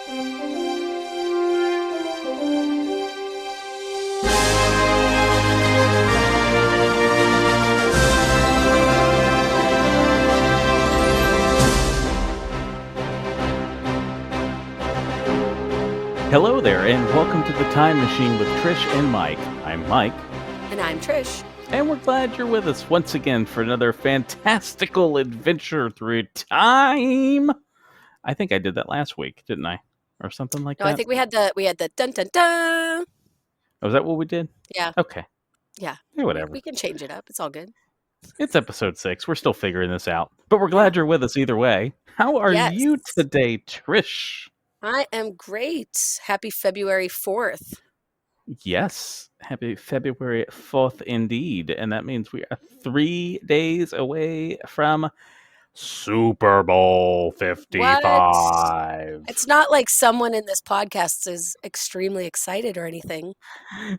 Hello there, and welcome to the Time Machine with Trish and Mike. I'm Mike. And I'm Trish. And we're glad you're with us once again for another fantastical adventure through time. I think I did that last week, didn't I? Or something like that? No, I think we had the dun dun dun. Oh, is that what we did? Yeah. Okay. Yeah. Whatever. We can change it up. It's all good. It's episode 6. We're still figuring this out. But we're glad you're with us either way. How are you today, Trish? I am great. Happy February 4th. Yes, happy February 4th indeed. And that means we are 3 days away from Super Bowl 55. What? It's not like someone in this podcast is extremely excited or anything.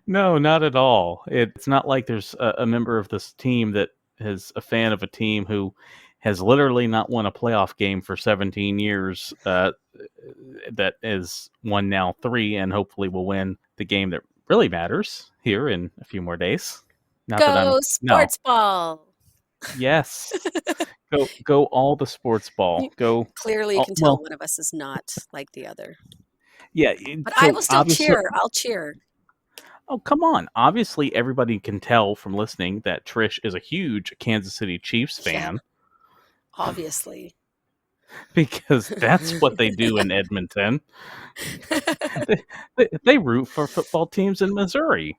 No, not at all. It's not like there's a member of this team that is a fan of a team who has literally not won a playoff game for 17 years. That is won now 3, and hopefully will win the game that really matters here in a few more days. Not go sports ball. Yes. go all the sports ball. Go. Clearly you can tell one of us is not like the other. Yeah. But I will still cheer. I'll cheer. Oh, come on. Obviously, everybody can tell from listening that Trish is a huge Kansas City Chiefs fan. Yeah. Obviously. Because that's what they do in Edmonton. they root for football teams in Missouri.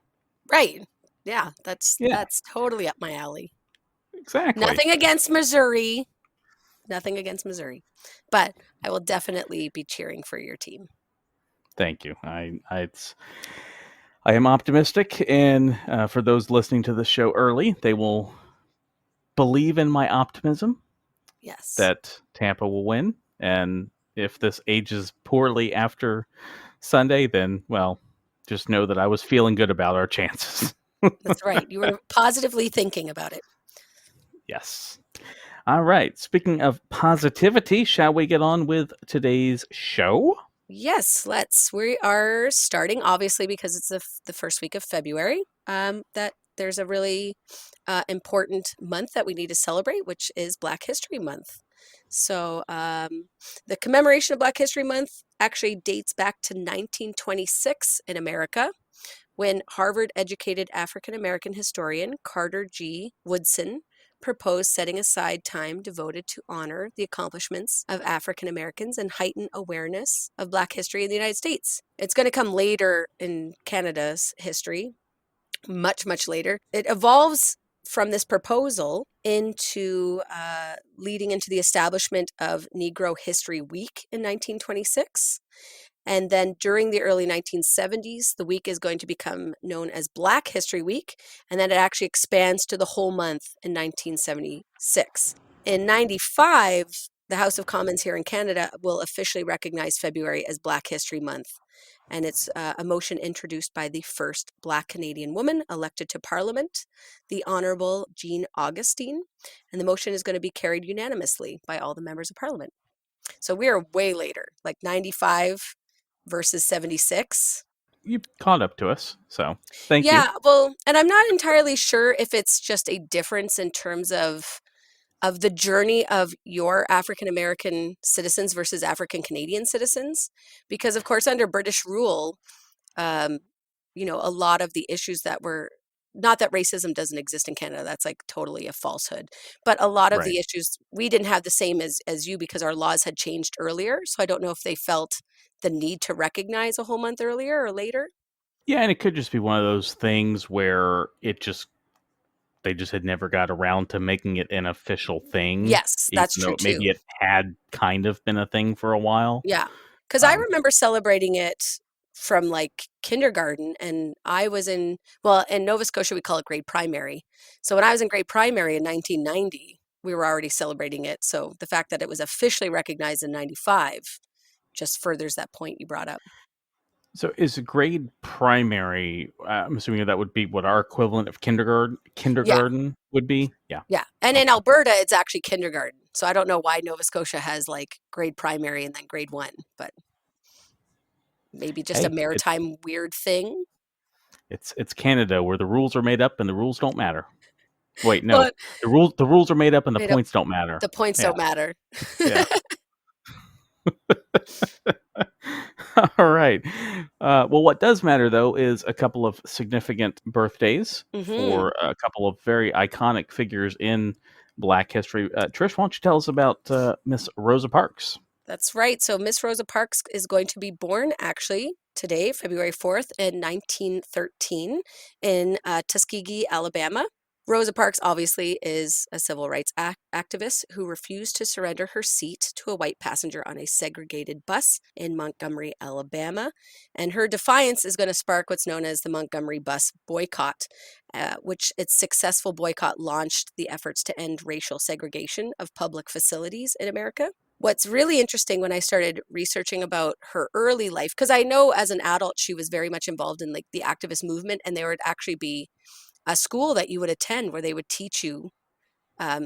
Right. Yeah, that's totally up my alley. Exactly. Nothing against Missouri. But I will definitely be cheering for your team. Thank you. I am optimistic, and for those listening to the show early, they will believe in my optimism. Yes. That Tampa will win. And if this ages poorly after Sunday, then, well, just know that I was feeling good about our chances. That's right. You were positively thinking about it. Yes. All right. Speaking of positivity, shall we get on with today's show? Yes, let's. We are starting, obviously, because it's the first week of February, that there's a really important month that we need to celebrate, which is Black History Month. So the commemoration of Black History Month actually dates back to 1926 in America, when Harvard-educated African-American historian Carter G. Woodson proposed setting aside time devoted to honor the accomplishments of African Americans and heighten awareness of Black history in the United States. It's going to come later in Canada's history, much, much later. It evolves from this proposal into leading into the establishment of Negro History Week in 1926. And then during the early 1970s, the week is going to become known as Black History Week, and then it actually expands to the whole month in 1976. In 95, the House of Commons here in Canada will officially recognize February as Black History Month. And it's a motion introduced by the first Black Canadian woman elected to Parliament, the Honourable Jean Augustine. And the motion is going to be carried unanimously by all the members of Parliament. So we are way later, like 95 versus 76. You caught up to us, so thank you. Yeah, well, and I'm not entirely sure if it's just a difference in terms of the journey of your African American citizens versus African Canadian citizens, because of course under British rule, a lot of the issues that were, not that racism doesn't exist in Canada, that's like totally a falsehood, but a lot of the issues we didn't have the same as you, because our laws had changed earlier. So I don't know if they felt the need to recognize a whole month earlier or later. Yeah, and it could just be one of those things where they just had never got around to making it an official thing. Yes, that's true too. Maybe it had kind of been a thing for a while. Yeah, because I remember celebrating it from like kindergarten, and I was in Nova Scotia we call it grade primary. So when I was in grade primary in 1990, we were already celebrating it. So the fact that it was officially recognized in 95 just furthers that point you brought up. So is grade primary, I'm assuming that would be what our equivalent of kindergarten would be? Yeah. Yeah. And in Alberta, it's actually kindergarten. So I don't know why Nova Scotia has like grade primary and then grade 1, but maybe just a Hey, maritime weird thing. it's Canada where the rules are made up and the rules don't matter. Wait, no, But the rules are made up and the made up points don't matter. the points Yeah, don't matter. yeah. All right. Well, what does matter though is a couple of significant birthdays Hmm. for a couple of very iconic figures in Black history. Trish, why don't you tell us about Miss Rosa Parks? That's right. So Miss Rosa Parks is going to be born actually today, February 4th, in 1913 in Tuskegee, Alabama. Rosa Parks obviously is a civil rights activist who refused to surrender her seat to a white passenger on a segregated bus in Montgomery, Alabama. And her defiance is going to spark what's known as the Montgomery bus boycott, which its successful boycott launched the efforts to end racial segregation of public facilities in America. What's really interesting when I started researching about her early life, because I know as an adult she was very much involved in like the activist movement, and there would actually be a school that you would attend where they would teach you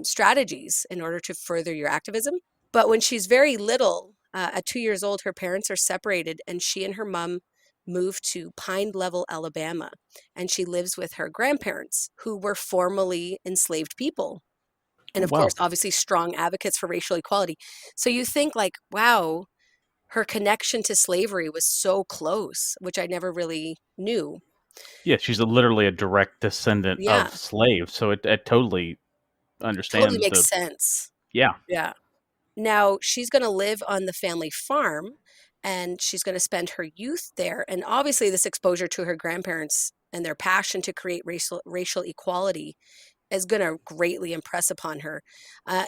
strategies in order to further your activism. But when she's very little, at 2 years old, her parents are separated, and she and her mom moved to Pine Level, Alabama, and she lives with her grandparents, who were formerly enslaved people, and Oh, of course wow. obviously strong advocates for racial equality. So you think like, wow, her connection to slavery was so close, which I never really knew. Yeah, she's literally a direct descendant Yeah, of slaves, so it totally totally understands makes the. sense. Yeah. Yeah. Now she's going to live on the family farm, and she's going to spend her youth there, and obviously this exposure to her grandparents and their passion to create racial equality is going to greatly impress upon her.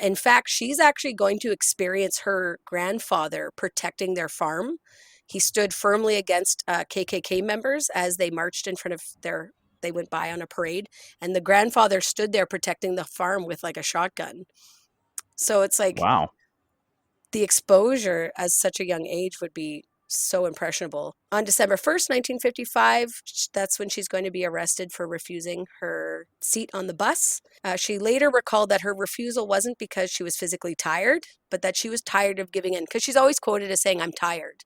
In fact, she's actually going to experience her grandfather protecting their farm. He stood firmly against KKK members as they marched in front of their. They went by on a parade, and the grandfather stood there protecting the farm with like a shotgun. So it's like Wow. the exposure at such a young age would be so impressionable. On December 1st, 1955, that's when she's going to be arrested for refusing her seat on the bus. She later recalled that her refusal wasn't because she was physically tired, but that she was tired of giving in, because she's always quoted as saying, "I'm tired."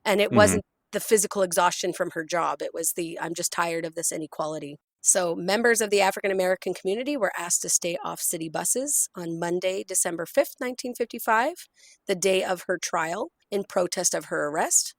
And it Hmm. wasn't the physical exhaustion from her job, it was the, "I'm just tired of this inequality." So, members of the African American community were asked to stay off city buses on Monday, December 5th, 1955, the day of her trial, in protest of her arrest.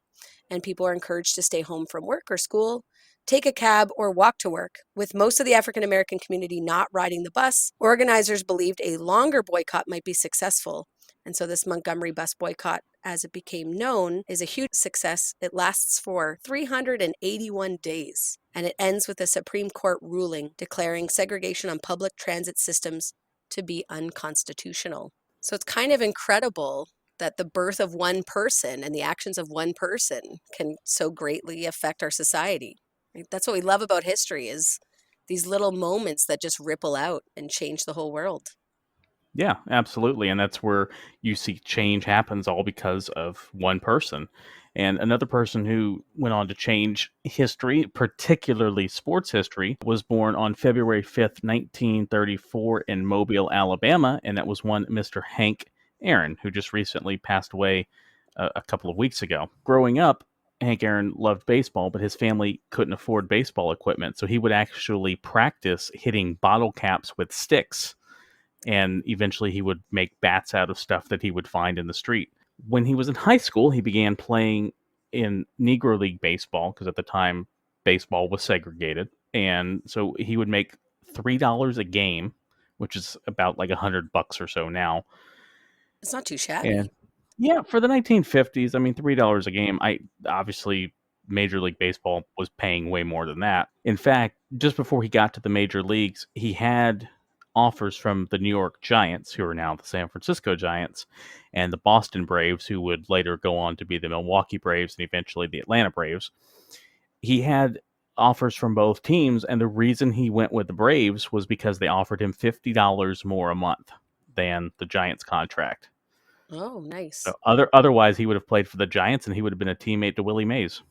And people are encouraged to stay home from work or school, take a cab, or walk to work. With most of the African American community not riding the bus, organizers believed a longer boycott might be successful. And so, this Montgomery bus boycott, as it became known, is a huge success. It lasts for 381 days, and it ends with a Supreme Court ruling declaring segregation on public transit systems to be unconstitutional. So, it's kind of incredible that the birth of one person and the actions of one person can so greatly affect our society. Right? That's what we love about history, is these little moments that just ripple out and change the whole world. Yeah, absolutely. And that's where you see change happens all because of one person. And another person who went on to change history, particularly sports history, was born on February 5th, 1934, in Mobile, Alabama. And that was one Mr. Hank Aaron, who just recently passed away a couple of weeks ago. Growing up, Hank Aaron loved baseball, but his family couldn't afford baseball equipment. So he would actually practice hitting bottle caps with sticks, and eventually he would make bats out of stuff that he would find in the street. When he was in high school, he began playing in Negro League baseball because at the time baseball was segregated, and so he would make $3 a game, which is about like $100 or so now. It's not too And shabby. yeah, for the 1950s, I mean, $3 a game. I obviously Major League Baseball was paying way more than that. In fact, just before he got to the major leagues, he had offers from the New York Giants, who are now the San Francisco Giants, and the Boston Braves, who would later go on to be the Milwaukee Braves and eventually the Atlanta Braves. He had offers from both teams, and the reason he went with the Braves was because they offered him $50 more a month than the Giants contract. Oh, So nice. otherwise, he would have played for the Giants, and he would have been a teammate to Willie Mays.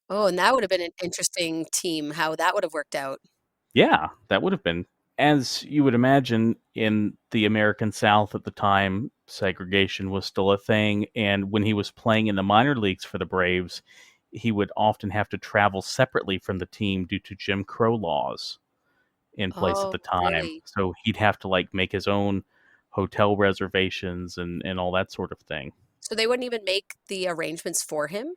Oh, and that would have been an interesting team, how that would have worked out. Yeah, that would have been, as you would imagine, in the American South at the time, segregation was still a thing. And when he was playing in the minor leagues for the Braves, he would often have to travel separately from the team due to Jim Crow laws in place at Oh, the time. really? So he'd have to like make his own hotel reservations and all that sort of thing. So they wouldn't even make the arrangements for him?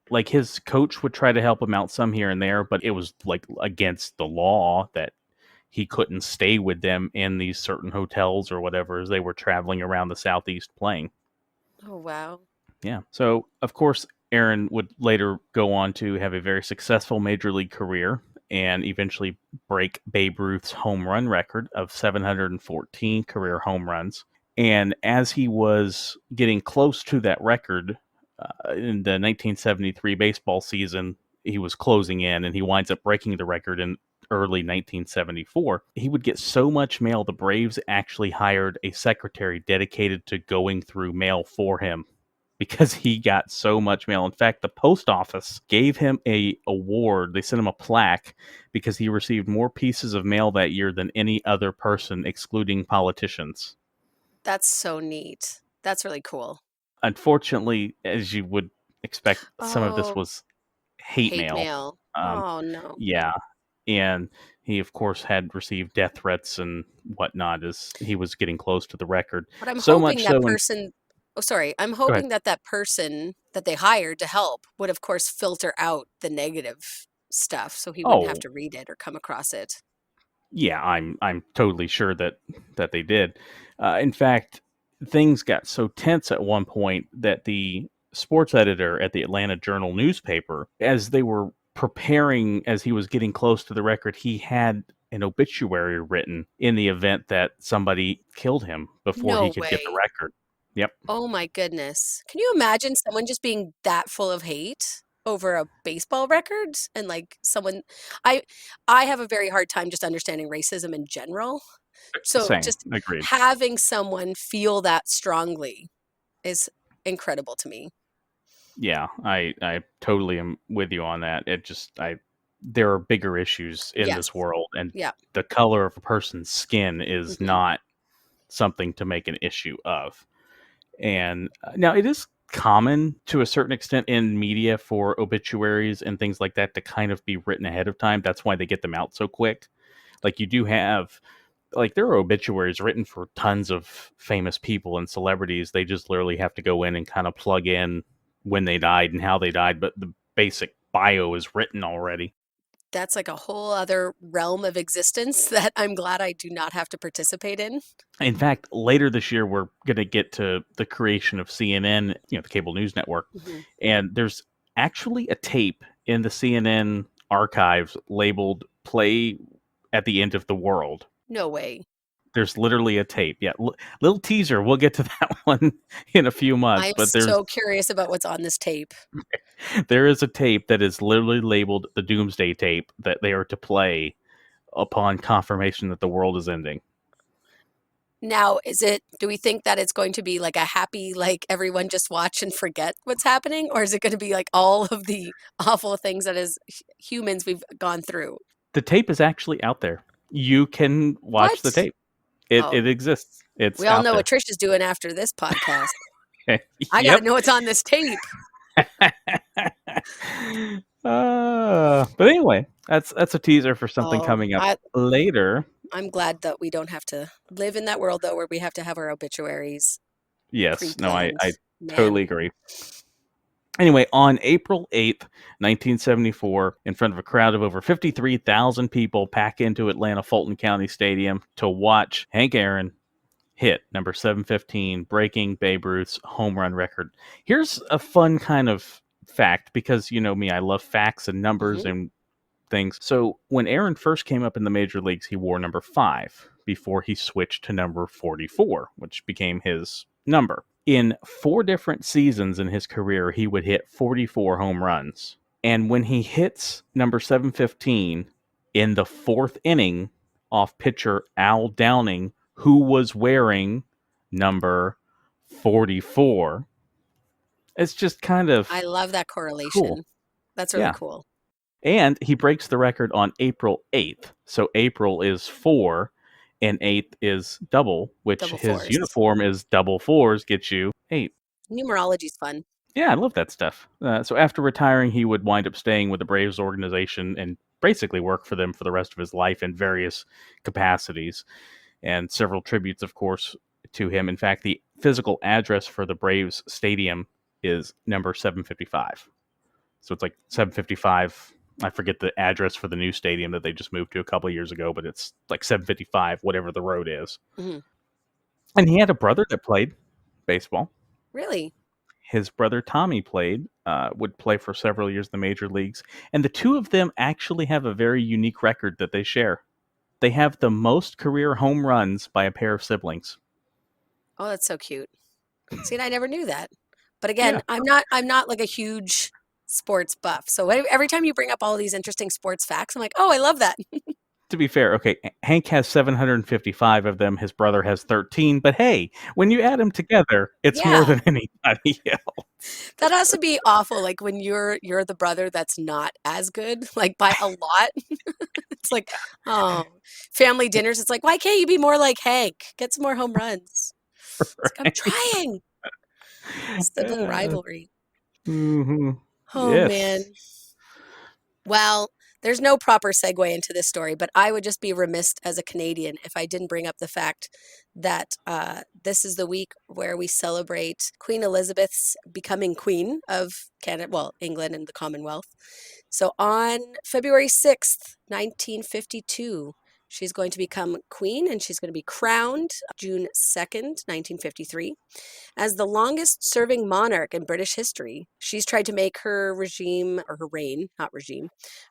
Like his coach would try to help him out some here and there, but it was like against the law that he couldn't stay with them in these certain hotels or whatever as they were traveling around the Southeast playing. Oh, wow. Yeah. So, of course, Aaron would later go on to have a very successful major league career and eventually break Babe Ruth's home run record of 714 career home runs. And as he was getting close to that record in the 1973 baseball season, he was closing in and he winds up breaking the record in early 1974. He would get so much mail, the Braves actually hired a secretary dedicated to going through mail for him because he got so much mail. In fact, the post office gave him a award. They sent him a plaque because he received more pieces of mail that year than any other person, excluding politicians. That's so neat. That's really cool. Unfortunately, as you would expect, some of this Oh, was hate hate mail. mail. Um, Oh, no. yeah, and he, of course, had received death threats and whatnot as he was getting close to the record. But I'm So hoping much that so, and person, oh, sorry, I'm go ahead. hoping that that person that they hired to help would, of course, filter out the negative stuff so he wouldn't have Oh, to read it or come across it. yeah, I'm totally sure that they did. In fact, things got so tense at one point that the sports editor at the Atlanta Journal newspaper, as they were preparing, as he was getting close to the record, he had an obituary written in the event that somebody killed him before No he could get the way. record. Yep, Oh my goodness. Can you imagine someone just being that full of hate over a baseball record and like someone I I have a very hard time just understanding racism in general. So same, just agreed. having someone feel that strongly is incredible to me. Yeah, I totally am with you on that. It just I there are bigger issues in Yes. this world, and Yeah. the color of a person's skin is Mhm. not something to make an issue of. And now it is common to a certain extent in media for obituaries and things like that to kind of be written ahead of time. That's why they get them out so quick. Like you do have like there are obituaries written for tons of famous people and celebrities. They just literally have to go in and kind of plug in when they died and how they died, but the basic bio is written already. That's like a whole other realm of existence that I'm glad I do not have to participate in. In fact, later this year, we're going to get to the creation of CNN, the cable news network. Mhm. And there's actually a tape in the CNN archives labeled Play at the End of the World. No way. There's literally a tape. Yeah, little teaser. We'll get to that one in a few months, I'm but there's so curious about what's on this tape. there is a tape that is literally labeled the Doomsday tape that they are to play upon confirmation that the world is ending. Now, do we think that it's going to be like a happy, like everyone just watch and forget what's happening? Or is it going to be like all of the awful things that as humans we've gone through? The tape is actually out there. You can watch the What? tape. It Oh, exists. It's we all out know what there. Trish is doing after this podcast. I got to Yep. know what's on this tape. But anyway, that's a teaser for something Oh, coming up later. I'm glad that we don't have to live in that world though, where we have to have our obituaries Yes, no, pre-planned. I totally Man, agree. Anyway, on April 8th, 1974, in front of a crowd of over 53,000 people, pack into Atlanta Fulton County Stadium to watch Hank Aaron hit number 715, breaking Babe Ruth's home run record. Here's a fun kind of fact because you know me, I love facts and numbers hmm and things. So when Aaron first came up in the major leagues, he wore number 5 before he switched to number 44, which became his number. In 4 different seasons in his career, he would hit 44 home runs. And when he hits number 715 in the 4th inning off pitcher Al Downing, who was wearing number 44, it's just kind I of love that cool. correlation. That's really Yeah. cool. And he breaks the record on April 8th. So April is 4 and 8th is double, which Double his fours. uniform is double fours, gets you 8. Numerology's fun. Yeah, I love that stuff. So after retiring, he would wind up staying with the Braves organization and basically work for them for the rest of his life in various capacities, and several tributes, of course, to him. In fact, the physical address for the Braves stadium is number 755. So it's like 755. I forget the address for the new stadium that they just moved to a couple of years ago, but it's like 755, whatever the road is. Mhm. And he had a brother that played baseball. Really? His brother Tommy would play for several years in the major leagues, and the two of them actually have a very unique record that they share. They have the most career home runs by a pair of siblings. Oh, that's so cute. See, and I never knew that. But Yeah. again, I'm not like a huge sports buff. So every time you bring up all these interesting sports facts, I'm like, oh, I love that. To be fair, okay, Hank has 755 of them. His brother has 13. But hey, when you add them together, it's more Yeah, than anybody else. that has to be awful. Like when you're the brother that's not as good, like by a lot. It's like, oh, family dinners. It's like, why can't you be more like Hank? Get some more home runs. It's like I'm Right? trying. Sibling rivalry. Hmm. Oh Yes. man. Well, there's no proper segue into this story, but I would just be remiss as a Canadian if I didn't bring up the fact that this is the week where we celebrate Queen Elizabeth's becoming Queen of Canada, well, England and the Commonwealth. So on February 6th, 1952, she's going to become Queen and she's going to be crowned June 2nd, 1953. As the longest serving monarch in British history, she's tried to make her regime, or her reign, not regime,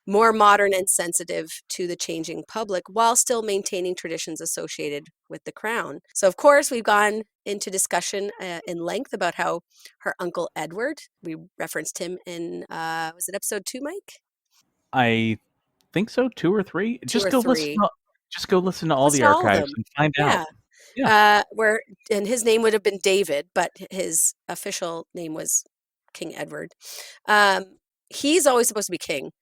more modern and sensitive to the changing public while still maintaining traditions associated with the crown. So, of course, we've gone into discussion in length about how her uncle Edward, we referenced him in, was it episode 2, Mike? I think so, 2 or 3. 2 or 3. Just go listen to all Listen the to all of archives them. and find out. Yeah. Yeah. Where and his name would have been David, but his official name was King Edward. Um, he's always supposed to be king,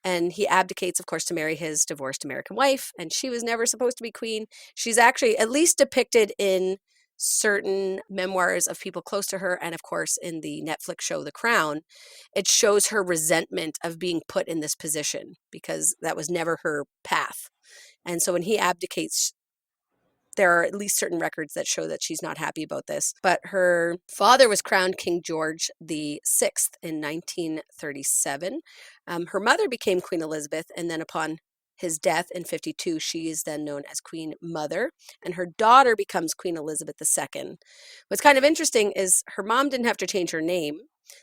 and he abdicates, of course, to marry his divorced American wife, and she was never supposed to be queen. She's actually at least depicted in certain memoirs of people close to her, and of course, in the Netflix show The Crown, it shows her resentment of being put in this position because that was never her path. And so when he abdicates, there are at least certain records that show that she's not happy about this. But her father was crowned King George VI in 1937. Her mother became Queen Elizabeth, and then upon his death in 52, she is then known as Queen Mother, and her daughter becomes Queen Elizabeth II. What's kind of interesting is her mom didn't have to change her name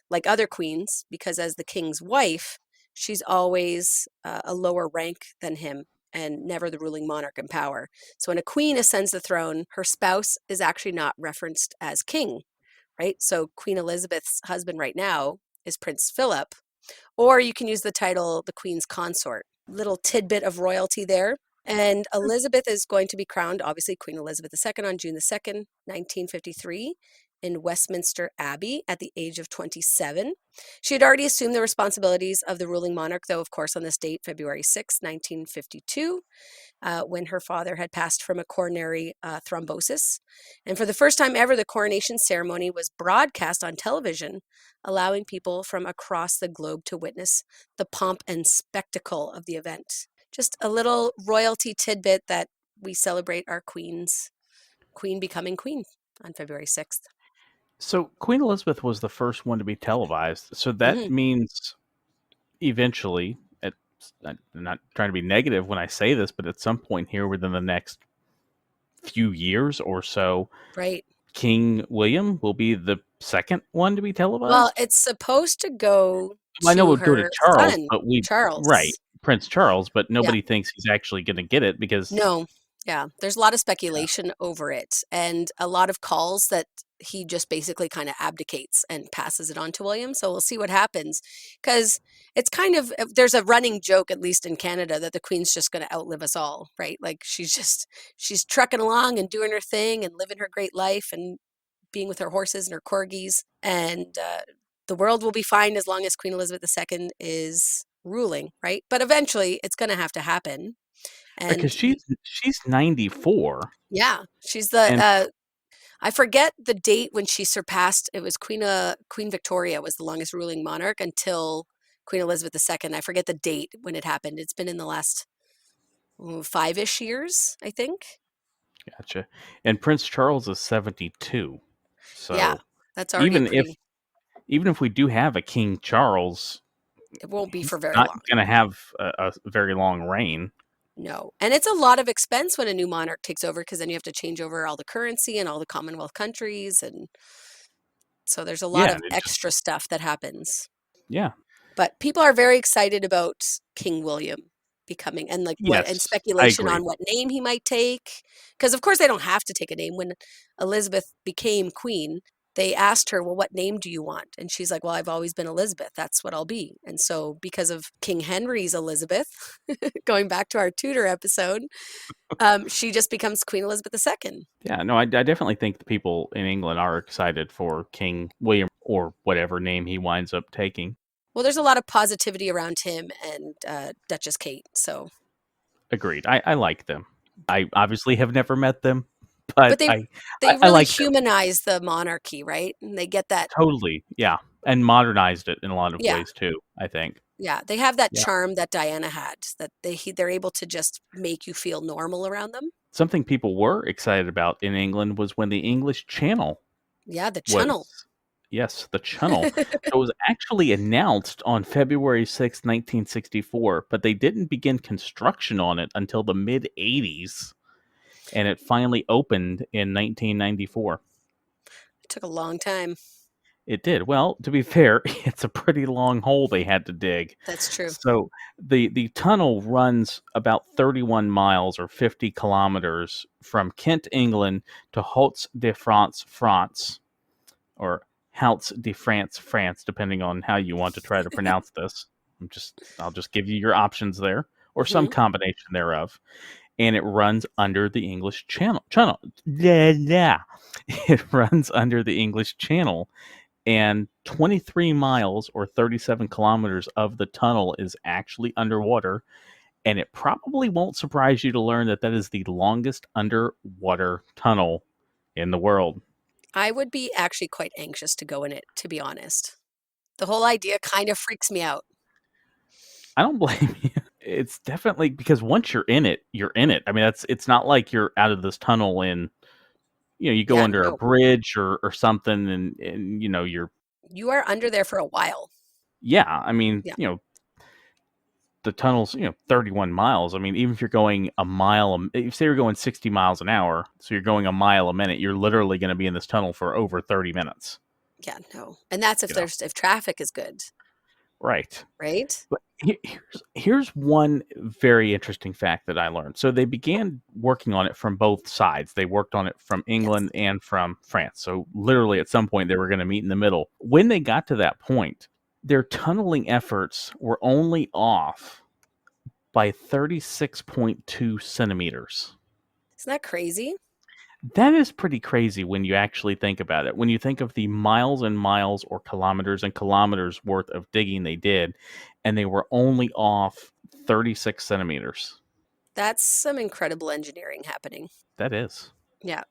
like other queens because, as the king's wife, she's always a lower rank than him and never the ruling monarch in power. So when a queen ascends the throne, her spouse is actually not referenced as king, right? So Queen Elizabeth's husband right now is Prince Philip, or you can use the title the Queen's Consort. Little tidbit of royalty there. And Elizabeth is going to be crowned, obviously, Queen Elizabeth II on June 2nd, 1953, in Westminster Abbey at the age of 27. She had already assumed the responsibilities of the ruling monarch, though, of course, on this date, February 6th, 1952, when her father had passed from a coronary thrombosis. And for the first time ever, the coronation ceremony was broadcast on television, allowing people from across the globe to witness the pomp and spectacle of the event. Just a little royalty tidbit that we celebrate our queen becoming queen on February 6th. So Queen Elizabeth was the first one to be televised. So that Hmm. means eventually, I'm not trying to be negative when I say this, but at some point here within the next few years or so, Right. King William will be the second one to be Well, televised. it's supposed to go Well, I know to we'll do it to her Charles, son, but we right, Charles. Prince Charles, but Yeah. nobody thinks he's actually going to get it because No. Yeah, there's a lot of speculation over it and a lot of calls that he just basically kind of abdicates and passes it on to William. So we'll see what happens because it's kind of there's a running joke, at least in Canada, that the Queen's just going to outlive us all, right? Like she's trucking along and doing her thing and living her great life and being with her horses and her corgis, and the world will be fine as long as Queen Elizabeth II is ruling, right? But eventually, it's going to have to happen, and she's 94 yeah, she's the and I forget the date when she surpassed. It was Queen Victoria was the longest ruling monarch until Queen Elizabeth II. I forget the date when it happened. It's been in the last 5-ish years, I think. Gotcha. And Prince Charles is 72. Yeah, So that's already a even if pretty. even if we do have a King Charles, It won't be for he's very not long. going to have a very long reign. No. And it's a lot of expense when a new monarch takes over because then you have to change over all the currency and all the Commonwealth countries. And so there's a lot Yeah, of and it just extra stuff that happens. yeah. But people are very excited about King William becoming and like what and Yes, I speculation agree. on what name he might take. Because of course they don't have to take a name. When Elizabeth became queen, they asked her, well, what name do you want? And she's like, well, I've always been Elizabeth. That's what I'll be. And so because of King Henry's Elizabeth, going back to our Tudor episode, she just becomes Queen Elizabeth II. Yeah, no, I definitely think the people in England are excited for King William or whatever name he winds up taking. Well, there's a lot of positivity around him and Duchess Kate. So, Agreed. I like them. I obviously have never met them, but but they I, they I really like them. humanize the monarchy, right? And they get that. Totally. Yeah. And modernized it in a lot of Yeah, ways too, I think. yeah. They have that Yeah. charm that Diana had. That they're able to just make you feel normal around them. Something people were excited about in England was when the English Channel Yeah, the Channel. was yes, the Channel. So it was actually announced on February 6th, 1964, but they didn't begin construction on it until the mid 80s, and it finally opened in 1994. It took a long time. It did. Well, to be fair, it's a pretty long hole they had to dig. That's true. So the tunnel runs about 31 miles or 50 kilometers from Kent, England to Hauts de France, France, or Hauts de France, France, depending on how you want to try to pronounce this. I'll just give you your options there, or some Hmm. combination thereof. And it runs under the English Channel. Yeah, yeah. It runs under the English Channel, and 23 miles or 37 kilometers of the tunnel is actually underwater. And it probably won't surprise you to learn that that is the longest underwater tunnel in the world. I would be actually quite anxious to go in it, to be honest. The whole idea kind of freaks me out. I don't blame you. It's definitely because once you're in it, you're in it. I mean, it's not like you're out of this tunnel and you go Yeah, under a no, bridge or something and you're you are under there for a while. yeah, I mean, Yeah, the tunnel's 31 miles. I mean, even if you're going a mile, if say you're going 60 miles an hour, so you're going a mile a minute, you're literally going to be in this tunnel for over 30 minutes. yeah, no. And that's You know, if traffic is good, right? right? But here's one very interesting fact that I learned. So they began working on it from both sides. They worked on it from Yes. England and from France. So literally, at some point, they were going to meet in the middle. When they got to that point, their tunneling efforts were only off by 36.2 centimeters. Isn't that crazy? That is pretty crazy when you actually think about it. When you think of the miles and miles or kilometers and kilometers worth of digging they did, and they were only off 36 centimeters. That's some incredible engineering happening. That is. Yeah.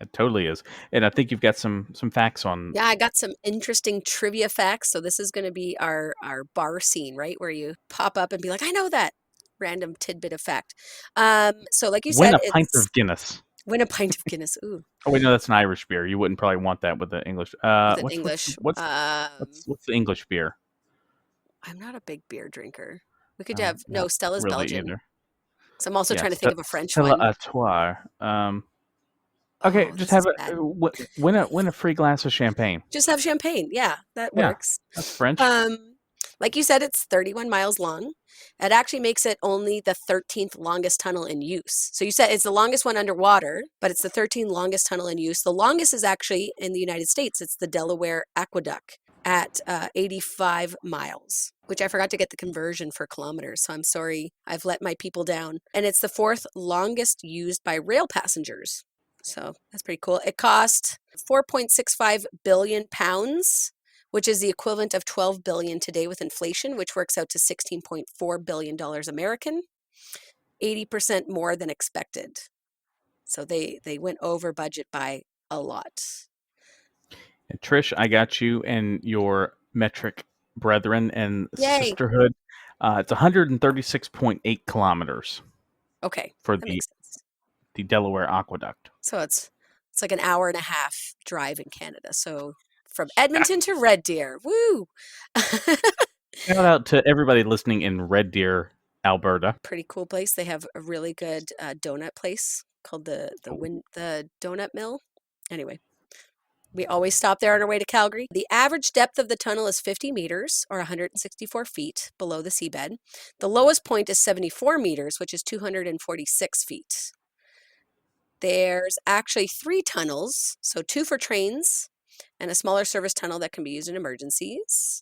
It totally is. And I think you've got some facts on. Yeah, I got some interesting trivia facts. So this is going to be our bar scene, right? Where you pop up and be like, I know that random tidbit of fact. So like you Win said, a pint it's of Guinness. win a pint of Guinness. Ooh, Oh wait, no, that's an Irish beer. You wouldn't probably want that with the English. with an What's English. what's the English beer? I'm not a big beer drinker. We could have no Not Stella's really Belgian. either. So I'm also trying to Yes, think of a French Stella one. Artois. Okay, Oh, just this have is a bad. win a free glass of champagne. Just have champagne. Yeah, that Yeah, works. that's French. Um, like you said, it's 31 miles long. It actually makes it only the 13th longest tunnel in use. So you said it's the longest one underwater, but it's the 13th longest tunnel in use. The longest is actually in the United States. It's the Delaware Aqueduct at 85 miles, which I forgot to get the conversion for kilometers. So I'm sorry, I've let my people down. And it's the fourth longest used by rail passengers. So that's pretty cool. It cost 4.65 billion pounds, which is the equivalent of 12 billion today with inflation, which works out to 16.4 billion dollars American, 80% more than expected. So they went over budget by a lot. And Trish, I got you and your metric brethren and Yay. sisterhood. It's 136.8 kilometers Okay, for that makes sense. the Delaware Aqueduct. So it's like an hour and a half drive in Canada. So from Yeah. Edmonton to Red Deer. Woo! Shout out to everybody listening in Red Deer, Alberta. Pretty cool place. They have a really good donut place called the Donut Mill. Anyway, we always stop there on our way to Calgary. The average depth of the tunnel is 50 meters or 164 feet below the seabed. The lowest point is 74 meters, which is 246 feet. There's actually 3 tunnels, so 2 for trains and a smaller service tunnel that can be used in emergencies.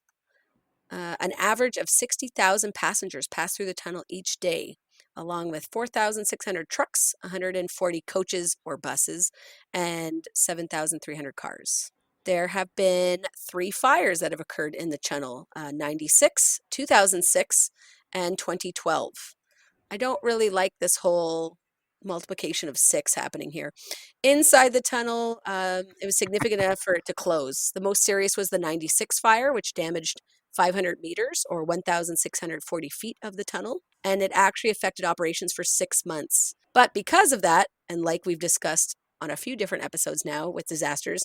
An average of 60,000 passengers pass through the tunnel each day, along with 4,600 trucks, 140 coaches or buses, and 7,300 cars. There have been 3 fires that have occurred in the tunnel, 96, 2006, and 2012. I don't really like this whole multiplication of 6 happening here. Inside the tunnel, it was significant enough for it to close. The most serious was the 96 fire, which damaged 500 meters or 1,640 feet of the tunnel, and it actually affected operations for 6 months. But because of that, and like we've discussed on a few different episodes now with disasters,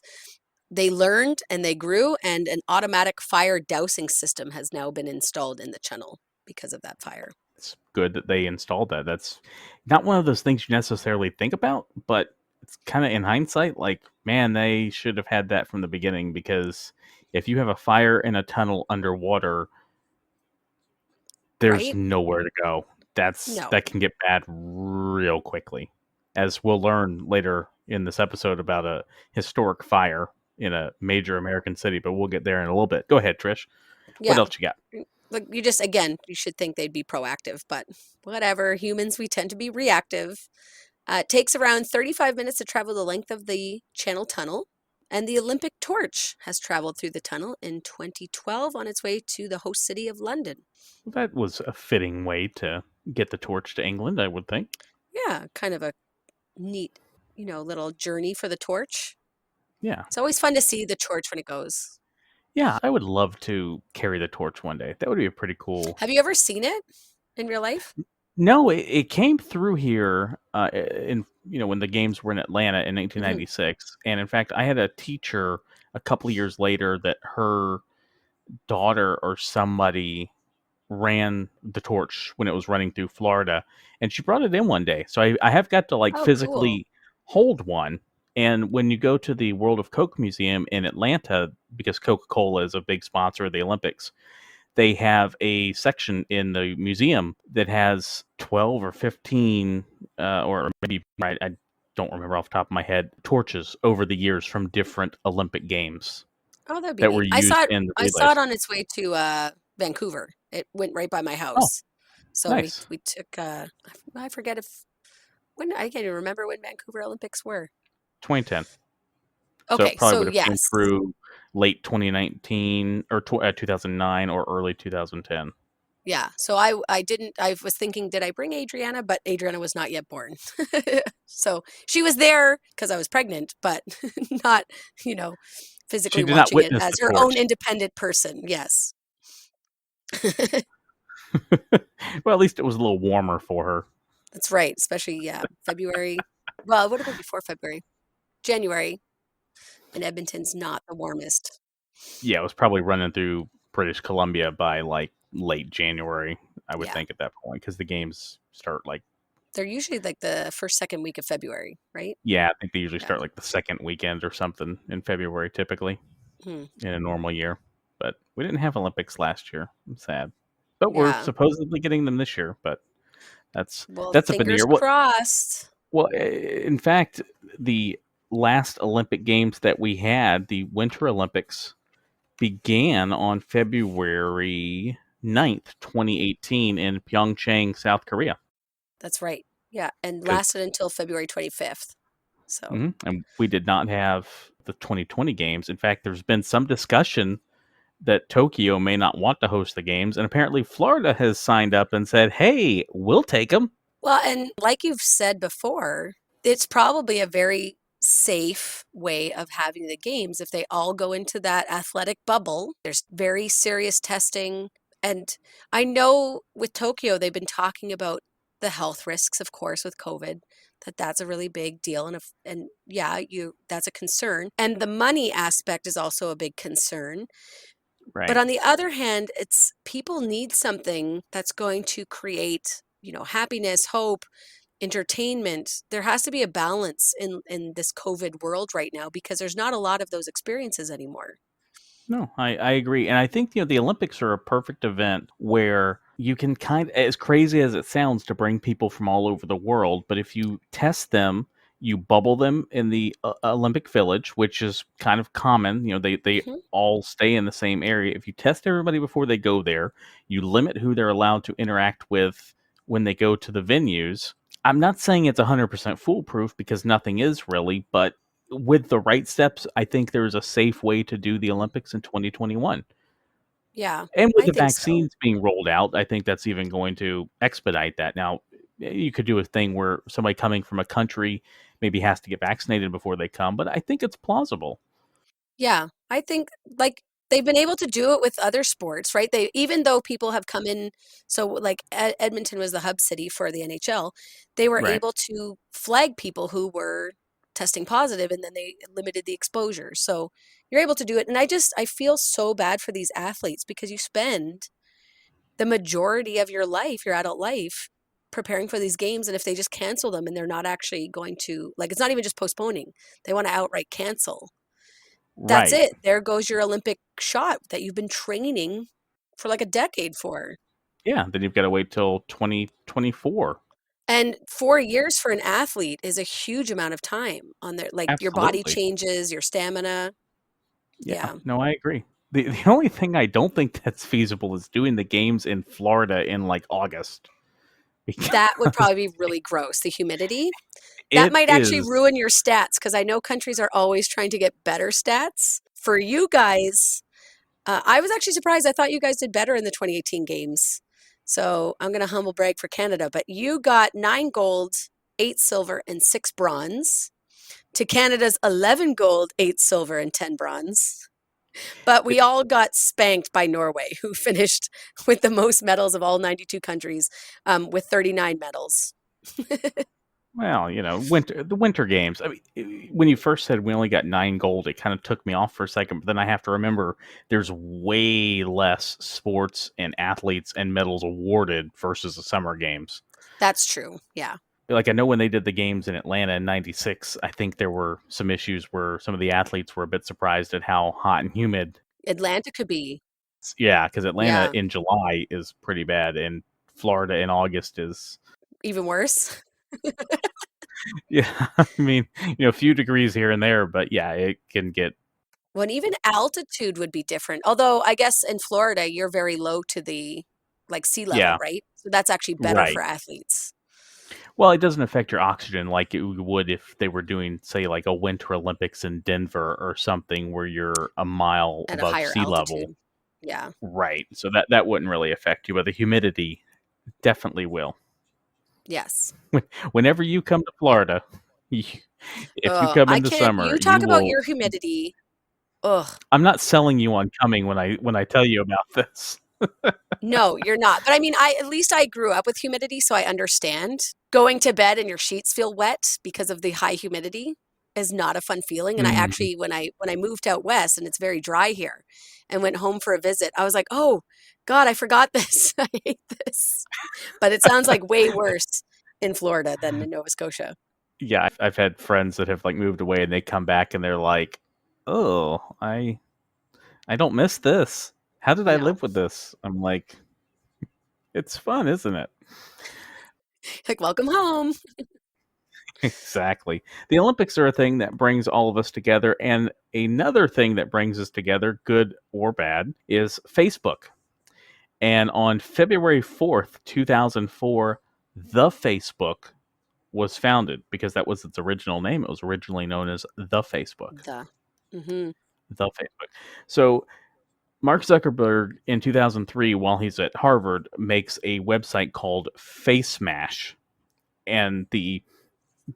they learned and they grew, and an automatic fire dousing system has now been installed in the tunnel because of that fire. It's good that they installed that. That's not one of those things you necessarily think about, but it's kind of in hindsight, like, man, they should have had that from the beginning, because if you have a fire in a tunnel underwater, there's Right? nowhere to go. No. That can get bad real quickly, as we'll learn later in this episode about a historic fire in a major American city, but we'll get there in a little bit. Go ahead, Trish. What Yeah. else you got? Like you just, again, you should think they'd be proactive, but whatever. Humans, we tend to be reactive. It takes around 35 minutes to travel the length of the Channel Tunnel. And the Olympic torch has traveled through the tunnel in 2012 on its way to the host city of London. That was a fitting way to get the torch to England, I would think. Yeah, kind of a neat, little journey for the torch. Yeah. It's always fun to see the torch when it goes. Yeah, I would love to carry the torch one day. That would be a pretty cool. Have you ever seen it in real life? No, it came through here in when the games were in Atlanta in Mhm. 1996, and in fact, I had a teacher a couple of years later that her daughter or somebody ran the torch when it was running through Florida, and she brought it in one day. So I have got to like Oh, cool. physically hold one. And when you go to the World of Coke Museum in Atlanta, because Coca-Cola is a big sponsor of the Olympics, they have a section in the museum that has 12 or 15, or maybe, I don't remember off the top of my head, torches over the years from different Olympic games Oh, that'd be that were neat. I saw used it. in the I saw it relays. on its way to Vancouver. It went right by my Oh, house, so we nice. we took. I forget if when I can't even remember when Vancouver Olympics were. 2010. So it Okay, probably so would have came yes, through late 2019 or 2009 or early 2010. yeah. So I didn't. I was thinking, did I bring Adriana? But Adriana was not yet born, so she was there because I was pregnant, but not She physically did not watching it witness as the her own torch. independent person. Yes. Well, at least it was a little warmer for her. That's right, especially, yeah, February. Well, it would have been before February. January in Edmonton's not the warmest. Yeah, it was probably running through British Columbia by like late January, I would Yeah, think at that point, because the games start like, they're usually like the first, second week of February, right? yeah, I think they usually Yeah. start like the second weekend or something in February, typically Hmm. in a normal year. But we didn't have Olympics last year. I'm sad. But we're Yeah. supposedly getting them this year, but that's Well, that's up in the fingers air. What crossed. Well, in fact, the last Olympic Games that we had, the Winter Olympics, began on February 9th, 2018 in Pyeongchang, South Korea. That's right. Yeah, and 'Cause lasted until February 25th. So, and we did not have the 2020 games. In fact, there's been some discussion that Tokyo may not want to host the games, and apparently Florida has signed up and said, "Hey, we'll take them." well, and like you've said before, it's probably a very safe way of having the games. If they all go into that athletic bubble, there's very serious testing. And I know with Tokyo, they've been talking about the health risks, of course, with COVID, that's a really big deal. And yeah, that's a concern. And the money aspect is also a big concern. But Right. on the other hand, it's people need something that's going to create, happiness, hope, entertainment. There has to be a balance in this COVID world right now because there's not a lot of those experiences anymore. No, I agree. And I think, the Olympics are a perfect event where you can as crazy as it sounds, to bring people from all over the world, but if you test them, you bubble them in the Olympic Village, which is kind of common. They Mhm. all stay in the same area. If you test everybody before they go there, you limit who they're allowed to interact with when they go to the venues. I'm not saying it's 100% foolproof because nothing is really, but with the right steps, I think there's a safe way to do the Olympics in 2021. Yeah, And with I the think so. vaccines being rolled out, I think that's even going to expedite that. Now, you could do a thing where somebody coming from a country maybe has to get vaccinated before they come, but I think it's plausible. Yeah, I think like they've been able to do it with other sports, right? They even though people have come in, so like Edmonton was the hub city for the NHL, they were Right. able to flag people who were testing positive and then they limited the exposure. So you're able to do it. And I feel so bad for these athletes because you spend the majority of your life, your adult life, preparing for these games. And if they just cancel them and they're not actually going to, like, it's not even just postponing, they want to outright cancel. That's Right. it. There goes your Olympic shot that you've been training for like a decade for. Yeah, then you've got to wait till 2024. And 4 years for an athlete is a huge amount of time on their, like, your body Absolutely. changes, your stamina. Yeah, Yeah. no, I agree. The only thing I don't think that's feasible is doing the games in Florida in like August That would because probably be really gross. The humidity. That it might actually is. ruin your stats because I know countries are always trying to get better stats. For you guys, I was actually surprised. I thought you guys did better in the 2018 games. So I'm going to humble brag for Canada, but you got 9 gold, 8 silver, and 6 bronze to Canada's 11 gold, 8 silver, and 10 bronze. But we all got spanked by Norway, who finished with the most medals of all 92 countries with 39 medals. Well, the winter games. I mean, when you first said we only got 9 gold, it kind of took me off for a second. But then I have to remember there's way less sports and athletes and medals awarded versus the summer games. That's true. Yeah. Like I know when they did the games in Atlanta in '96, I think there were some issues where some of the athletes were a bit surprised at how hot and humid. Atlanta could be. Yeah, because Atlanta Yeah. in July is pretty bad, and Florida in August is. Even worse. Yeah, I mean, a few degrees here and there, but yeah, it can get. When even altitude would be different. Although I guess in Florida, you're very low to the like sea level, Yeah, right? So that's actually better for right. athletes Well, it doesn't affect your oxygen like it would if they were doing, say, like a Winter Olympics in Denver or something where you're a mile at a above higher sea level. altitude. Yeah. Right. So that wouldn't really affect you, but the humidity definitely will. Yes. Whenever you come to Florida, you, if you come I in the can't. summer, You you talk about will. your humidity. Ugh. I'm not selling you on coming when I tell you about this. No, you're not. But I mean, I at least I grew up with humidity, so I understand. Going to bed and your sheets feel wet because of the high humidity is not a fun feeling. And I Mhm. actually, when I moved out west and it's very dry here, and went home for a visit, I was like, oh God, I forgot this. I hate this. But it sounds like way worse in Florida than in Nova Scotia. Yeah, I've had friends that have like moved away and they come back and they're like, "Oh, I don't miss this. How did I No, live with this?" I'm like, "It's fun, isn't it?" like welcome home. Exactly. The Olympics are a thing that brings all of us together, and another thing that brings us together, good or bad, is Facebook. And on February 4th, 2004, the Facebook was founded because that was its original name. It was originally known as the Facebook. The. Hmm. The Facebook. So Mark Zuckerberg in 2003, while he's at Harvard, makes a website called FaceMash. And the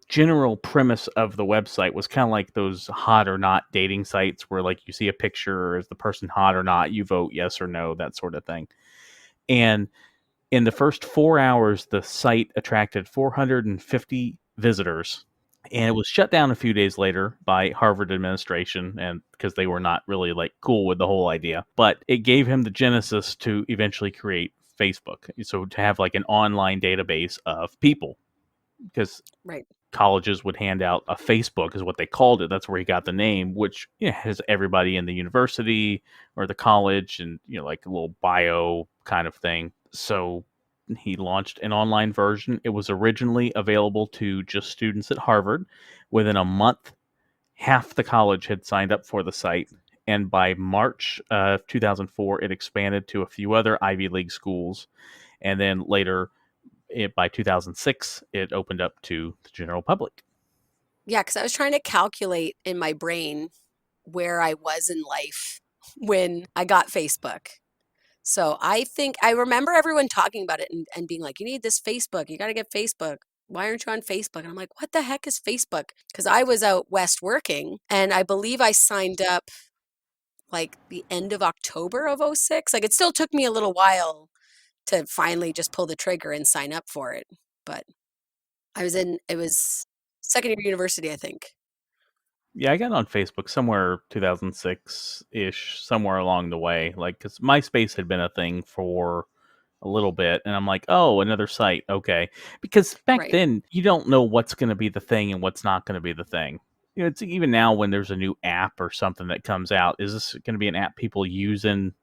general premise of the website was kind of like those hot or not dating sites where like you see a picture, is the person hot or not, you vote yes or no, that sort of thing. And in the first 4 hours, the site attracted 450 visitors, and it was shut down a few days later by Harvard administration, and because they were not really like cool with the whole idea. But it gave him the genesis to eventually create Facebook. So to have like an online database of people, because Right. colleges would hand out a Facebook, is what they called it. That's where he got the name, which has everybody in the university or the college, and like a little bio kind of thing. So he launched an online version. It was originally available to just students at Harvard. Within a month, half the college had signed up for the site. And by March of 2004, it expanded to a few other Ivy League schools. And then later, by 2006, it opened up to the general public. Yeah, because I was trying to calculate in my brain where I was in life when I got Facebook. So I think I remember everyone talking about it and being like, you need this Facebook. You got to get Facebook. Why aren't you on Facebook? And I'm like, what the heck is Facebook? Because I was out west working and I believe I signed up like the end of October of '06. Like it still took me a little while to finally just pull the trigger and sign up for it. But it was second year university, I think. Yeah, I got on Facebook somewhere 2006 ish, somewhere along the way. Like, because MySpace had been a thing for a little bit, and I'm like, oh, another site, okay. Because back Right. then, you don't know what's going to be the thing and what's not going to be the thing. It's even now when there's a new app or something that comes out. Is this going to be an app people use in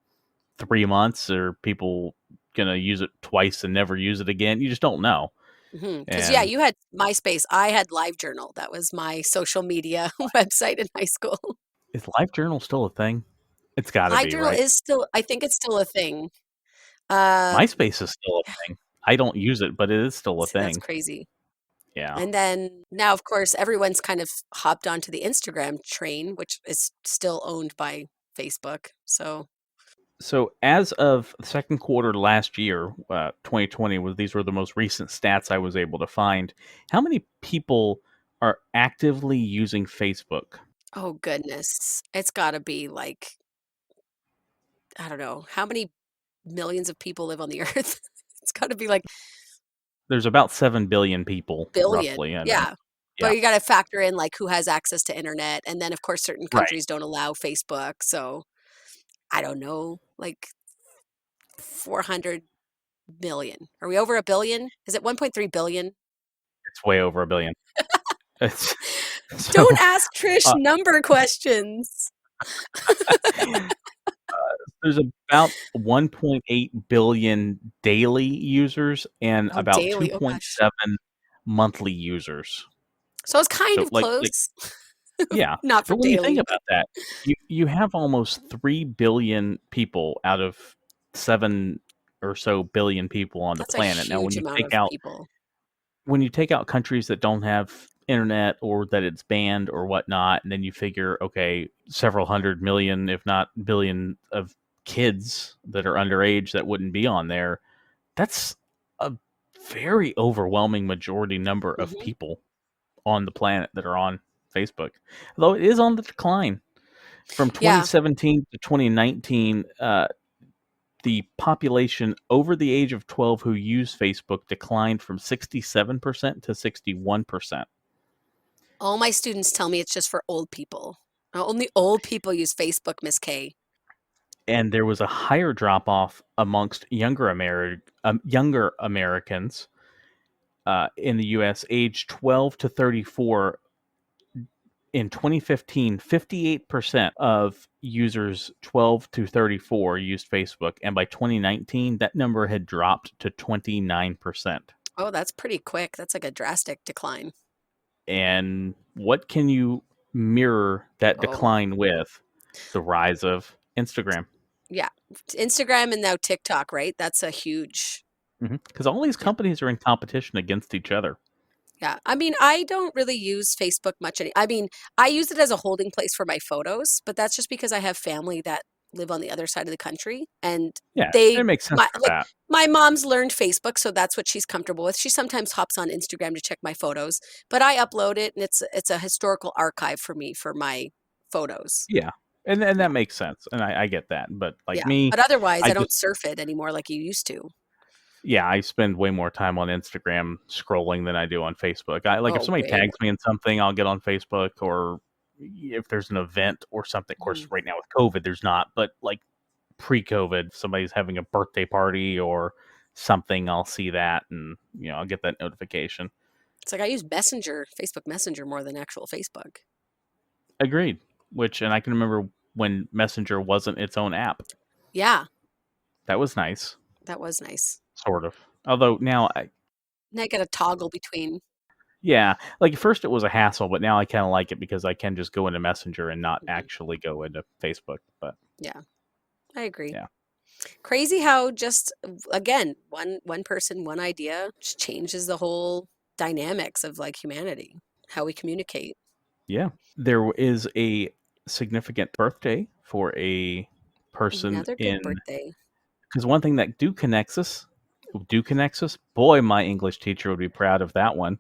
3 months, or people going to use it twice and never use it again? You just don't know. Because yeah, And you had MySpace. I had LiveJournal. That was my social media website in high school. is LiveJournal still a thing? It's got to be, LiveJournal right? is still, I think it's still a thing. Um, MySpace is still a thing. I don't use it, but it is still a See, that's thing. crazy. Yeah. And then now, of course, everyone's kind of hopped onto the Instagram train, which is still owned by Facebook. So, So as of the second quarter last year, 2020, these were the most recent stats I was able to find. How many people are actively using Facebook? oh goodness, it's got to be like, I don't know, how many millions of people live on the earth? It's got to be like There's about 7 billion people, billion. roughly. I know. Yeah. Yeah. But you got to factor in like who has access to internet. And then, of course, certain Right. countries don't allow Facebook. So I don't know, like 400 million. Are we over a billion? Is it 1.3 billion? It's way over a billion. It's, Don't so ask Trish uh, number questions. there's about 1.8 billion daily users and Oh, about daily. Oh, gosh. 2.7 monthly users. So it's kind So of like close. yeah, Not for but when you think daily, but about that, you have almost 3 billion people out of 7 or so billion people on the that's a planet. Now, huge amount of people. when you take out countries that don't have internet or that it's banned or whatnot, and then you figure, okay, several hundred million, if not billion, of kids that are underage that wouldn't be on there, that's a very overwhelming majority number of Hmm. people on the planet that are on Facebook. Although it is on the decline. From Yeah. 2017 to 2019, the population over the age of 12 who use Facebook declined from 67% to 61%. All my students tell me it's just for old people. Only old people use Facebook, Miss K. And there was a higher drop off amongst younger Americans in the U.S. aged 12 to 34. In 2015, 58% of users 12 to 34 used Facebook, and by 2019, that number had dropped to 29%. Oh, that's pretty quick. That's like a drastic decline. And what can you mirror that Oh, decline with? The rise of Instagram. yeah. Instagram and now TikTok, right? That's a huge, Because all these yeah. companies are in competition against each other. Yeah. I mean, I don't really use Facebook much I mean, I use it as a holding place for my photos, but that's just because I have family that live on the other side of the country, and Yeah, they it makes sense my for like that. my mom's learned Facebook, so that's what she's comfortable with. She sometimes hops on Instagram to check my photos, but I upload it, and it's a historical archive for me for my photos. Yeah, and Yeah, that makes sense, and I get that, but, like yeah. me, But otherwise, I I don't just surf it anymore like you used to. yeah, I spend way more time on Instagram scrolling than I do on Facebook. If Oh, somebody way tags more. me in something, I'll get on Facebook, or if there's an event or something. Of course, Mhm. right now with COVID, there's not, but, like, pre-COVID, if somebody's having a birthday party or something, I'll see that, and, I'll get that notification. It's like I use Messenger, Facebook Messenger more than actual Facebook. Agreed, and I can remember when Messenger wasn't its own app. Yeah, That was nice, that was nice. sort of. Although now And I got to toggle between. yeah, like, at first it was a hassle, but now I kinda like it because I can just go into Messenger and not Mhm. actually go into Facebook, but Yeah, I agree. yeah. Crazy how just again, one person, one idea just changes the whole dynamics of like humanity, how we communicate. Yeah. There is a significant birthday for a person Another good in birthday. because one thing that do connects us, boy, my English teacher would be proud of that one.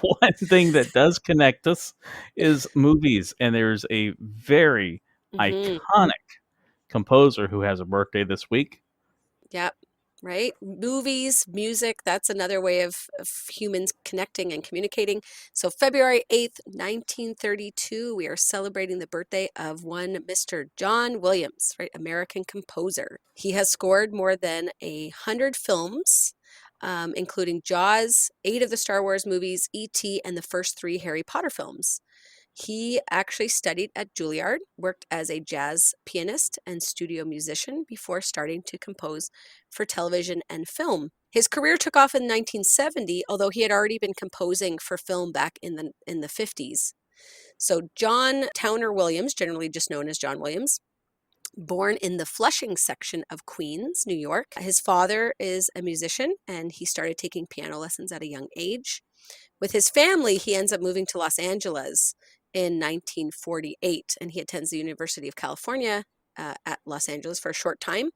One thing that does connect us is movies, and there's a very Hmm. iconic composer who has a birthday this week. Yep. Right? Movies, music, that's another way of humans connecting and communicating. So, February 8th, 1932, we are celebrating the birthday of one Mr. John Williams, right? American composer. He has scored more than 100 films, including Jaws, 8 of the Star Wars movies, E.T., and the first 3 Harry Potter films. He actually studied at Juilliard, worked as a jazz pianist and studio musician before starting to compose for television and film. His career took off in 1970, although he had already been composing for film back in the 50s. So John Towner Williams, generally just known as John Williams, born in the Flushing section of Queens, New York. His father is a musician and he started taking piano lessons at a young age. With his family, he ends up moving to Los Angeles in 1948, and he attends the University of California at Los Angeles for a short time.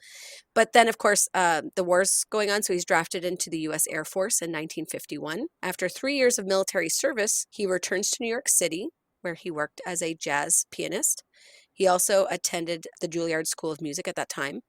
But then, of course, the war's going on, so he's drafted into the U.S. Air Force in 1951. After 3 years of military service, he returns to New York City, where he worked as a jazz pianist. He also attended the Juilliard School of Music at that time.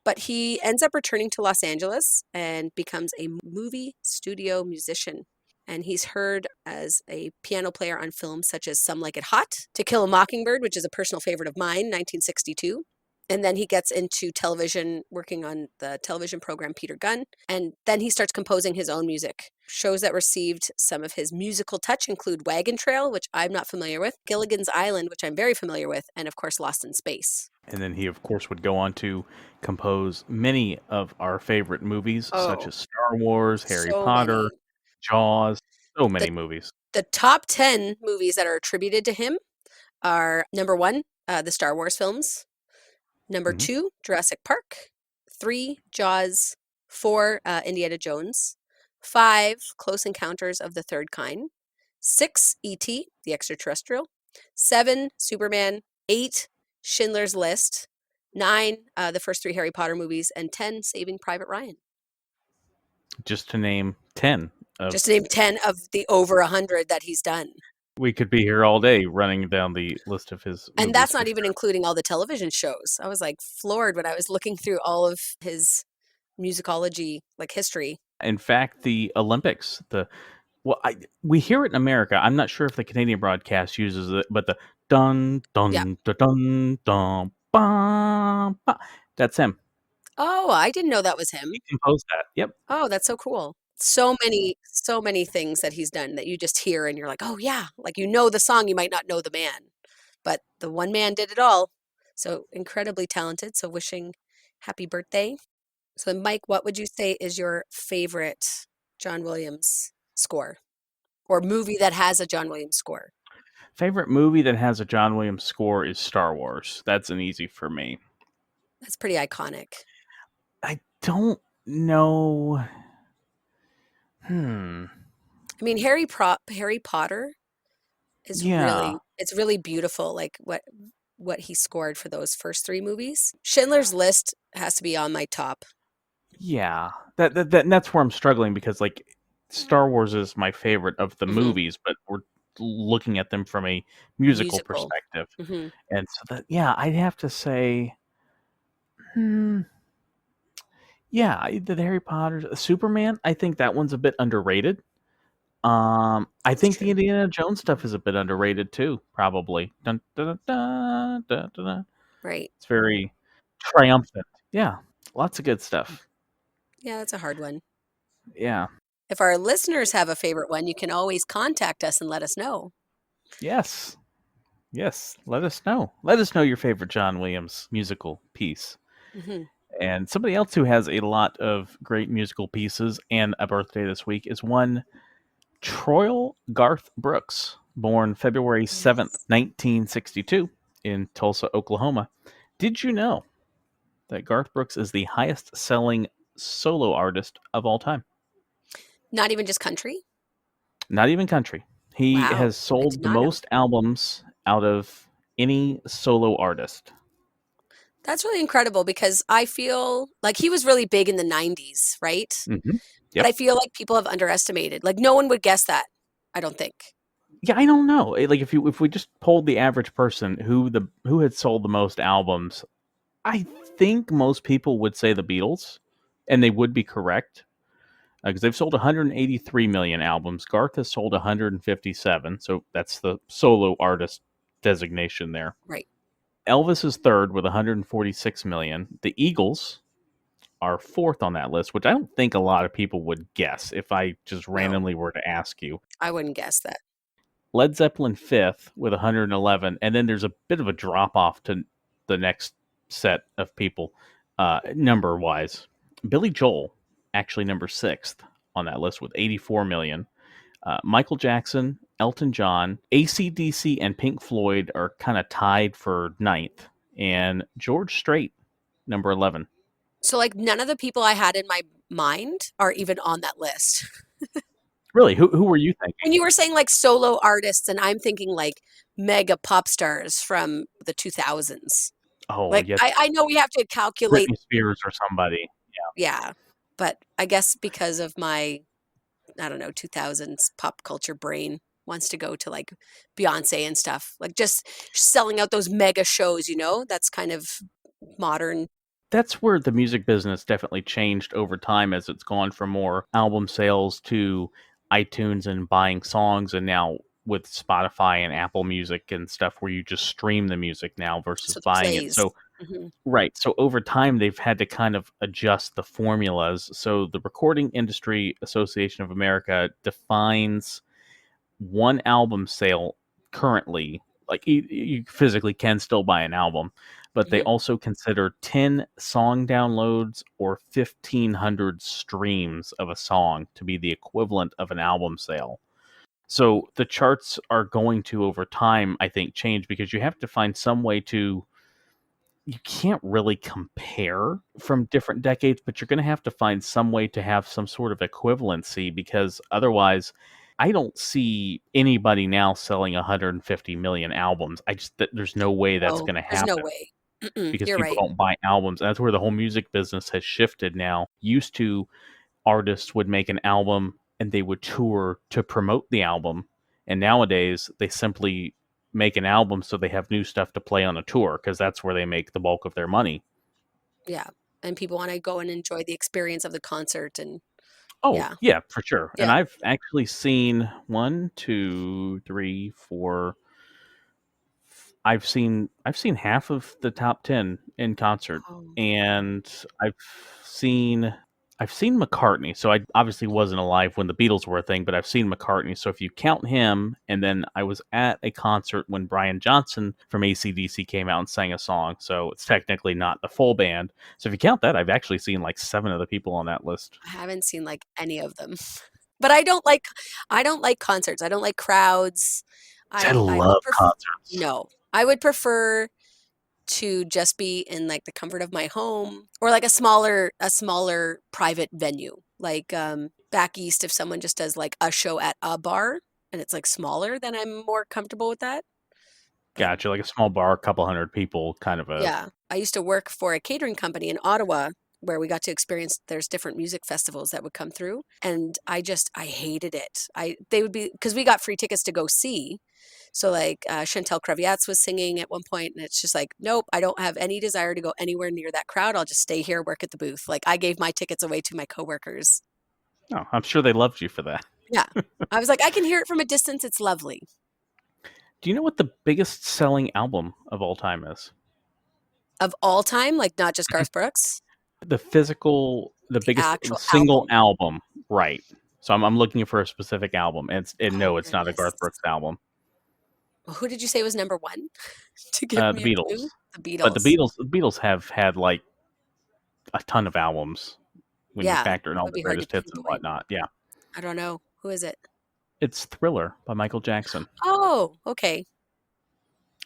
But he ends up returning to Los Angeles and becomes a movie studio musician. And he's heard as a piano player on films such as Some Like It Hot, To Kill a Mockingbird, which is a personal favorite of mine, 1962. And then he gets into television, working on the television program Peter Gunn. And then he starts composing his own music. Shows that received some of his musical touch include Wagon Trail, which I'm not familiar with, Gilligan's Island, which I'm very familiar with, and of course, Lost in Space. And then he, of course, would go on to compose many of our favorite movies, such Oh, as Star Wars, Harry so Potter, many. Jaws, so many The movies. the top 10 movies that are attributed to him are number 1, the Star Wars films, number Mhm. 2, Jurassic Park, 3, Jaws, 4, Indiana Jones, 5, Close Encounters of the Third Kind, 6, E.T., the extraterrestrial, 7, Superman, 8, Schindler's List, 9, the first 3 Harry Potter movies, and 10, Saving Private Ryan. Just to name 10 of Just to name 10 of the over 100 that he's done. we could be here all day running down the list of his And movies that's for not even sure. including all the television shows. I was, like, floored when I was looking through all of his musicology, like, history. In fact, the Olympics, we hear it in America. I'm not sure if the Canadian broadcast uses it, but the dun Yeah. dun dun dun dun ba, ba, that's him. Oh, I didn't know that was him. He composed that. Yep. Oh, that's so cool. So many things that he's done that you just hear and you're like, "Oh, yeah." Like, you know the song, you might not know the man, but the one man did it all. So incredibly talented, so wishing happy birthday. So then, Mike, what would you say is your favorite John Williams score or movie that has a John Williams score? Favorite movie that has a John Williams score is Star Wars. That's an easy for me. That's pretty iconic. I don't know. Hmm. I mean, Harry Potter is Yeah. really it's really beautiful, like, what he scored for those first three movies. Schindler's List has to be on my top. Yeah, that's where I'm struggling because like Star Wars is my favorite of the Hmm. movies, but we're looking at them from a musical Musical. perspective, Hmm. and so that yeah, I'd have to say, hmm, yeah, the Harry Potter, Superman. I think that one's a bit underrated. I That's think the true. Indiana Jones stuff is a bit underrated too, probably. Dun, dun, dun, dun, dun, dun. Right. It's very triumphant. Yeah, lots of good stuff. Yeah, that's a hard one. Yeah. If our listeners have a favorite one, you can always contact us and let us know. Yes. Yes. Let us know. Let us know your favorite John Williams musical piece. Hmm. And somebody else who has a lot of great musical pieces and a birthday this week is one Troil Garth Brooks, born February Yes. 7th, 1962, in Tulsa, Oklahoma. Did you know that Garth Brooks is the highest selling solo artist of all time? Not even just country? Not even country. He Wow. has I did sold the not know. most albums out of any solo artist. That's really incredible because I feel like he was really big in the 90s, right? Hmm. But I Yep. feel like people have underestimated. Like no one would guess that, I don't think. Yeah, I don't know. Like if we just polled the average person who had sold the most albums, I think most people would say the Beatles, and they would be correct because they've sold 183 million albums. Garth has sold 157, so that's the solo artist designation there. Right. Elvis is third with 146 million. The Eagles are fourth on that list, which I don't think a lot of people would guess if I just No, randomly were to ask you. I wouldn't guess that. Led Zeppelin fifth with 111, and then there's a bit of a drop off to the next set of people, number wise. Billy Joel actually number sixth on that list with 84 million. Michael Jackson, Elton John, AC/DC, and Pink Floyd are kind of tied for ninth, and George Strait number 11. So like none of the people I had in my mind are even on that list. Really, who were you thinking? When you were saying like solo artists, and I'm thinking like mega pop stars from the 2000s. Oh, Like yeah, I know we have to calculate, Britney Spears or somebody. yeah, but I guess because of my, I don't know, 2000s pop culture brain wants to go to like Beyonce and stuff. Like just selling out those mega shows, that's kind of modern. That's where the music business definitely changed over time as it's gone from more album sales to iTunes and buying songs, and now with Spotify and Apple Music and stuff where you just stream the music now versus So the buying it. plays. So Hmm. right. So over time, they've had to kind of adjust the formulas. So the Recording Industry Association of America defines one album sale currently, like you physically can still buy an album, but they Hmm. also consider 10 song downloads or 1,500 streams of a song to be the equivalent of an album sale. So the charts are going to, over time, I think, change because you have to find some way to you can't really compare from different decades, but you're going to have to find some way to have some sort of equivalency because otherwise, I don't see anybody now selling 150 million albums. There's no way that's No, going to there's no happen way. Mm-mm, because you're people right. don't buy albums. And that's where the whole music business has shifted now. Used to, artists would make an album and they would tour to promote the album. And nowadays, they simply make an album so they have new stuff to play on a tour because that's where they make the bulk of their money. Yeah. And people want to go and enjoy the experience of the concert and Oh, yeah. yeah, for sure. And Yeah. I've actually seen one, two, three, four. I've seen half of the top 10 in concert, Oh, and I've seen I've seen McCartney. So I obviously wasn't alive when the Beatles were a thing, but I've seen McCartney. So if you count him, and then I was at a concert when Brian Johnson from AC/DC came out and sang a song. So it's technically not the full band. So if you count that, I've actually seen like seven of the people on that list. I haven't seen like any of them. But I don't like concerts. I don't like crowds. I I would love concerts. no. I would prefer to just be in like the comfort of my home or like a smaller private venue. Like back east if someone just does like a show at a bar and it's like smaller, then I'm more comfortable with that. But Gotcha, like a small bar, a couple hundred people, kind of a yeah, I used to work for a catering company in Ottawa where we got to experience there's different music festivals that would come through, and I hated it. I they would be because we got free tickets to go see. So like Chantel Creviatz was singing at one point, and it's just like, nope, I don't have any desire to go anywhere near that crowd. I'll just stay here, work at the booth. Like I gave my tickets away to my coworkers. oh, I'm sure they loved you for that. Yeah. I was like, I can hear it from a distance. It's lovely. Do you know what the biggest selling album of all time is? Of all time, like not just Garth Brooks, The the biggest actual single album. album, right. So I'm looking for a specific album, and Oh no, it's not a goodness. Garth Brooks album. Well, who did you say was number one to give The me a Beatles. clue? The But Beatles. The Beatles have had, like, a ton of albums when you Yeah, factor in that all would the be hard to greatest hits and pinpoint. whatnot, yeah. I don't know. Who is it? It's Thriller by Michael Jackson. Oh, okay.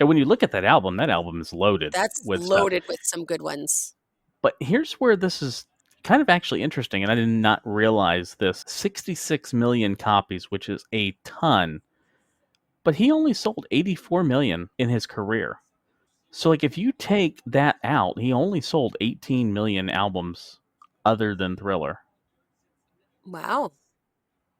And when you look at that album is loaded That's with stuff. loaded with some good ones. But here's where this is kind of actually interesting, and I did not realize this. 66 million copies, which is a ton, but he only sold 84 million in his career. So, like, if you take that out, he only sold 18 million albums other than Thriller. Wow.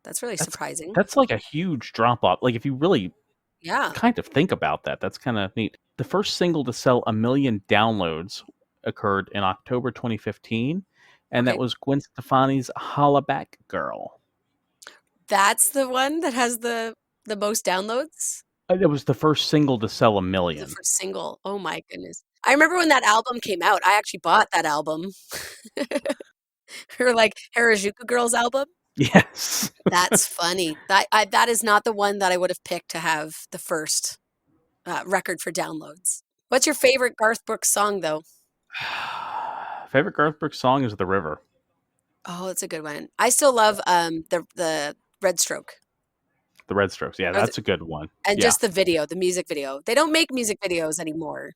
That's really That's surprising. that's like a huge drop off. Like, if you really Yeah. kind of think about that, that's kind of neat. The first single to sell a million downloads occurred in October 2015, and that Okay. was Gwen Stefani's "Holla Back Girl." That's the one that has the most downloads? It was the first single to sell a The million. first single. Oh my goodness. I remember when that album came out. I actually bought that album. Or like Harajuku Girls album. Yes. That's funny. That is not the one that I would have picked to have the first record for downloads. What's your favorite Garth Brooks song, though? Favorite Garth Brooks song is "The River." Oh, that's a good one. I still love the Red Stroke. The Red Strokes. Yeah, Or is it- that's a good one. And Yeah. just the video, the music video. They don't make music videos anymore.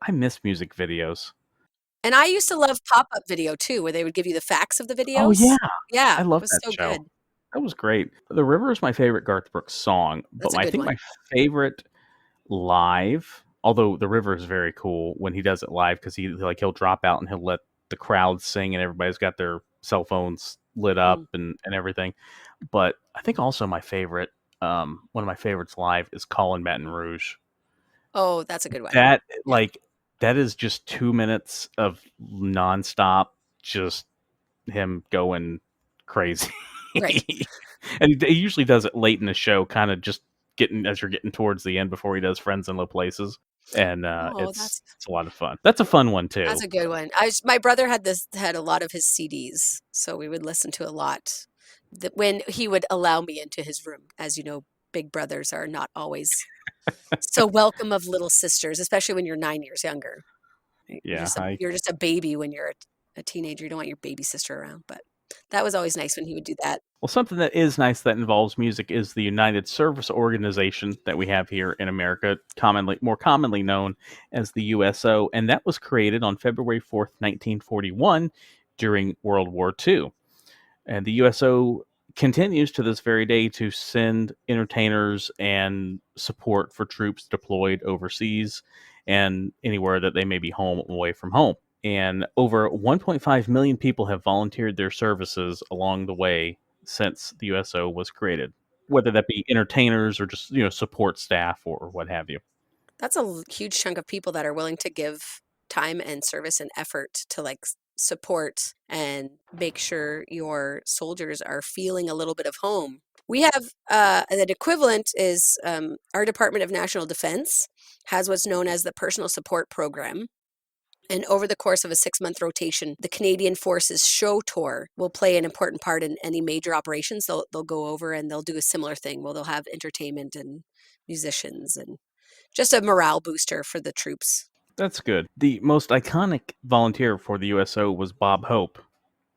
I miss music videos. And I used to love pop-up video too, where they would give you the facts of the Oh, yeah. videos. Yeah, I it love was that so show. good. That was great. "The River" is my favorite Garth Brooks song, but That's a I good think my one. favorite live, although "The River" is very cool when he does it live because he'll drop out and he'll let the crowd sing and everybody's got their cell phones lit up Mm. and everything. But I think also my favorite, one of my favorites live is "Call in Baton Rouge." Oh, that's a good one. That, Yeah, like, that is just 2 minutes of nonstop, just him going crazy. right. And he usually does it late in the show, kinda just getting as you're getting towards the end before he does Friends in Low Places, and, Oh, it's a lot of fun. That's a fun one that's too. a good one. My brother had a lot of his CDs, so we would listen to a lot. When he would allow me into his room, as you know, big brothers are not always so welcome of little sisters, especially when you're 9 years younger. Yeah, I You're just a baby when you're a teenager. You don't want your baby sister around, but that was always nice when he would do that. well, something that is nice that involves music is the United Service Organization that we have here in America, more commonly known as the USO, and that was created on February 4th, 1941 during World War II. And the USO continues to this very day to send entertainers and support for troops deployed overseas and anywhere that they may be home away from home. And over 1.5 million people have volunteered their services along the way since the USO was created, whether that be entertainers or just support staff or what have you. That's a huge chunk of people that are willing to give time and service and effort to like support and make sure your soldiers are feeling a little bit of home. We have an equivalent is our Department of National Defense has what's known as the Personal Support Program. And over the course of a 6-month rotation, the Canadian Forces Show Tour will play an important part in any major operations. They'll go over and they'll do a similar thing. Well, they'll have entertainment and musicians and just a morale booster for the troops. That's good. The most iconic volunteer for the USO was Bob Hope.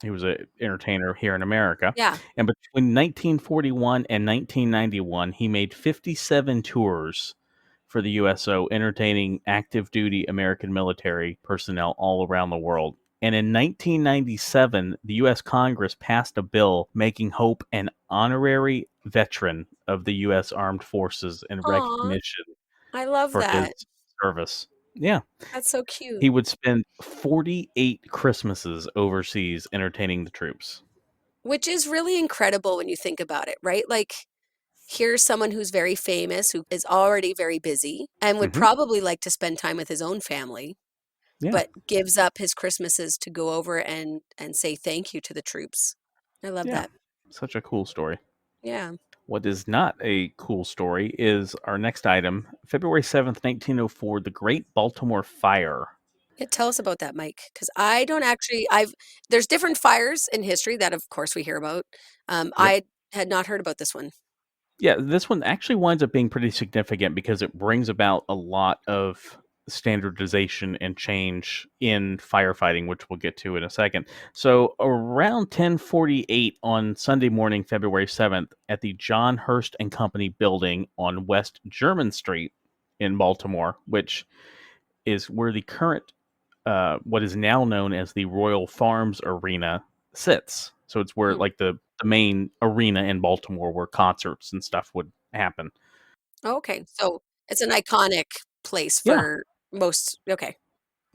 He was an entertainer here in America. Yeah. And between 1941 and 1991, he made 57 tours for the USO, entertaining active duty American military personnel all around the world. And in 1997, the U.S. Congress passed a bill making Hope an honorary veteran of the U.S. Armed Forces in Aw. recognition I love for his that. service. Yeah. That's so cute. He would spend 48 Christmases overseas entertaining the troops. Which is really incredible when you think about it, right? Like, here's someone who's very famous, who is already very busy and would Hmm. probably like to spend time with his own family, Yeah. but gives up his Christmases to go over and say thank you to the troops. I love Yeah. that. Such a cool story. Yeah. What is not a cool story is our next item, February 7th, 1904, the Great Baltimore Fire. Yeah, tell us about that, Mike, because I don't actually. There's different fires in history that, of course, we hear about. Yep. I had not heard about this one. Yeah, this one actually winds up being pretty significant because it brings about a lot of standardization and change in firefighting, which we'll get to in a second. So, around 10:48 on Sunday morning, February 7th, at the John Hurst and Company building on West German Street in Baltimore, which is where the current what is now known as the Royal Farms Arena sits. So it's where Hmm. like the main arena in Baltimore where concerts and stuff would happen. Okay, so it's an iconic place Yeah. for most. Okay,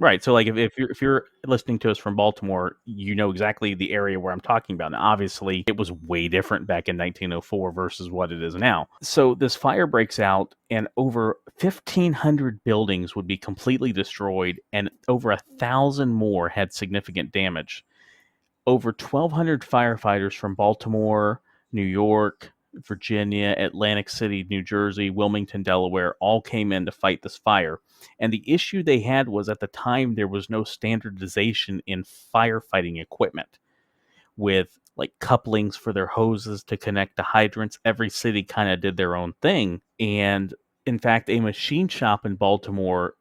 Right. So like if you're listening to us from Baltimore, you know exactly the area where I'm talking about. Now obviously it was way different back in 1904 versus what it is now. So this fire breaks out and over 1,500 buildings would be completely destroyed and over 1,000 more had significant damage. Over 1,200 firefighters from Baltimore, New York, Virginia, Atlantic City, New Jersey, Wilmington, Delaware all came in to fight this fire. And the issue they had was at the time there was no standardization in firefighting equipment with like couplings for their hoses to connect to hydrants. Every city kind of did their own thing. And in fact, a machine shop in Baltimore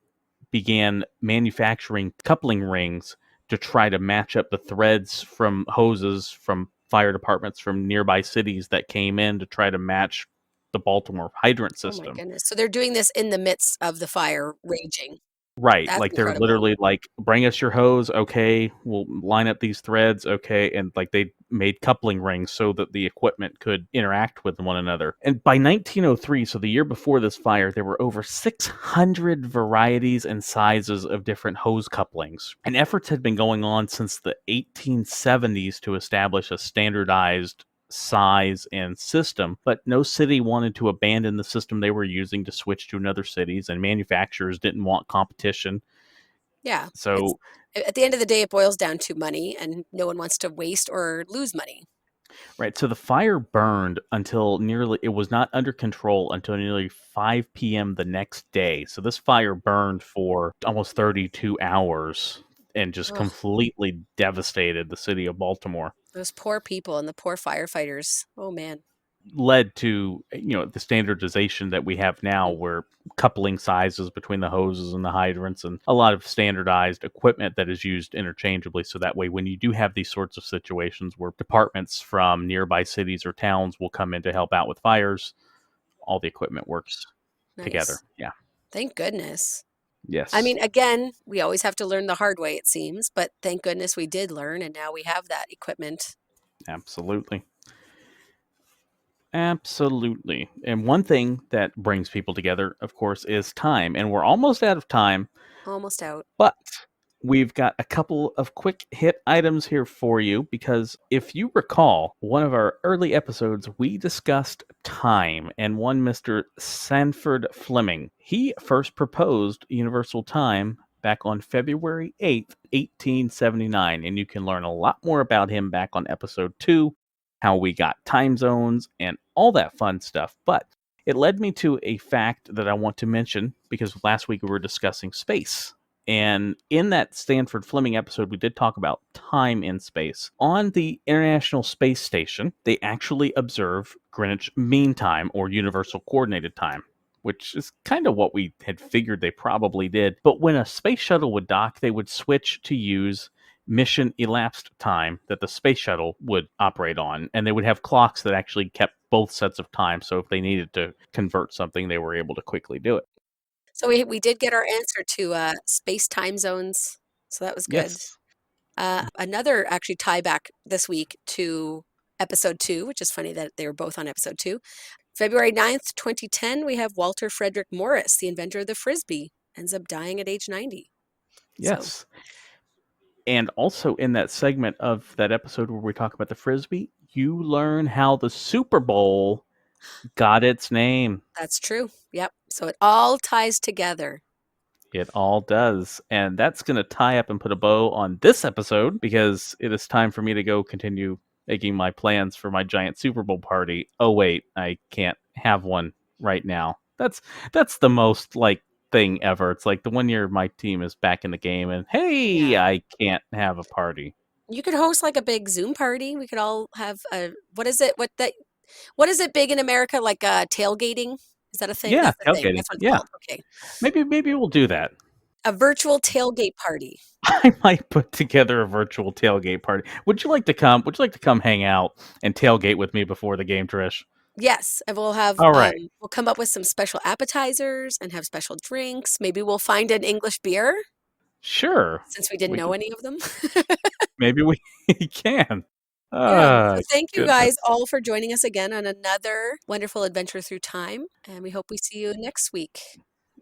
began manufacturing coupling rings to try to match up the threads from hoses from fire departments from nearby cities that came in to try to match the Baltimore hydrant oh my system. goodness. So they're doing this in the midst of the fire raging. Right, That's like, they're incredible. literally like, "Bring us your hose, okay, we'll line up these threads, okay," and, like, they made coupling rings so that the equipment could interact with one another, and by 1903, so the year before this fire, there were over 600 varieties and sizes of different hose couplings, and efforts had been going on since the 1870s to establish a standardized size and system, but no city wanted to abandon the system they were using to switch to another cities, and manufacturers didn't want competition. Yeah. It's So, at the end of the day, it boils down to money, and no one wants to waste or lose money. right, so the fire burned until nearly it was not under control until nearly 5 p.m. the next day. So this fire burned for almost 32 hours and just Ugh, completely devastated the city of Baltimore. those poor people and the poor firefighters. Oh man. Led to the standardization that we have now Mm. where coupling sizes between the hoses and the hydrants and a lot of standardized equipment that is used interchangeably so that way when you do have these sorts of situations where departments from nearby cities or towns will come in to help out with fires, all the equipment works together. Nice. Yeah. Thank goodness. I Yes. mean, again, we always have to learn the hard way, it seems, but thank goodness we did learn, and now we have that equipment. Absolutely. Absolutely. And one thing that brings people together, of course, is time. And we're almost out of time. Almost out. But we've got a couple of quick hit items here for you because if you recall, one of our early episodes, we discussed time and one Mr. Sanford Fleming. He first proposed universal time back on February 8th, 1879. And you can learn a lot more about him back on episode 2, how we got time zones and all that fun stuff. But it led me to a fact that I want to mention because last week we were discussing space. And in that Stanford Fleming episode, we did talk about time in space. On the International Space Station, they actually observe Greenwich Mean Time or Universal Coordinated Time, which is kind of what we had figured they probably did. But when a space shuttle would dock, they would switch to use mission elapsed time that the space shuttle would operate on. And they would have clocks that actually kept both sets of time. So if they needed to convert something, they were able to quickly do it. So we did get our answer to space time zones, so that was good. Yes. Another actually tie back this week to episode 2, which is funny that they were both on episode 2. February 9th, 2010, we have Walter Frederick Morris, the inventor of the Frisbee, ends up dying at age 90. So, Yes. And also in that segment of that episode where we talk about the Frisbee, you learn how the Super Bowl got its name. that's true. Yep. So it all ties together. It all does. And that's going to tie up and put a bow on this episode because it is time for me to go continue making my plans for my giant Super Bowl party. Oh, wait, I can't have one right now. That's the most like thing ever. It's like the one year my team is back in the game and hey, Yeah. I can't have a party. You could host like a big Zoom party. We could all have a what is it? What is it big in America? Like tailgating? Is that a thing? Yeah, That's a thing. tailgating. That's what it's Yeah. called. Okay. Maybe we'll do that. A virtual tailgate party. I might put together a virtual tailgate party. Would you like to come? Would you like to come hang out and tailgate with me before the game, Trish? Yes, and we'll have All right. we'll come up with some special appetizers and have special drinks. Maybe we'll find an English beer Sure. since we didn't We know can, any of them. maybe we can. Yeah. So thank you guys Goodness. all for joining us again on another wonderful adventure through time, and we hope we see you next week.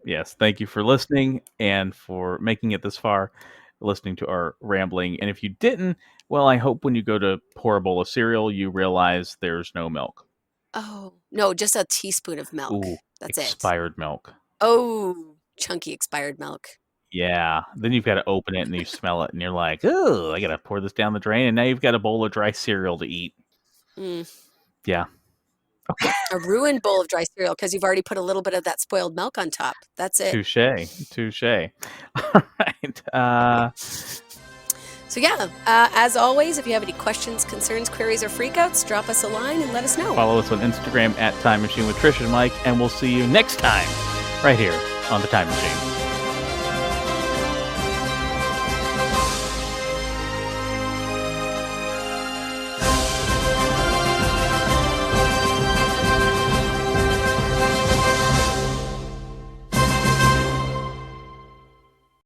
Yes, thank you for listening and for making it this far, listening to our rambling. And if you didn't, well, I hope when you go to pour a bowl of cereal, you realize there's no milk. Oh, no, just a teaspoon of milk. Ooh, That's it. expired milk. Oh, chunky expired milk. Yeah. Then you've got to open it and you smell it and you're like, oh, I got to pour this down the drain. And now you've got a bowl of dry cereal to eat. Mm. Yeah. A ruined bowl of dry cereal because you've already put a little bit of that spoiled milk on top. That's it. Touche. All right. So yeah, as always, if you have any questions, concerns, queries, or freakouts, drop us a line and let us know. Follow us on Instagram at Time Machine with Trish and Mike, and we'll see you next time right here on the Time Machine.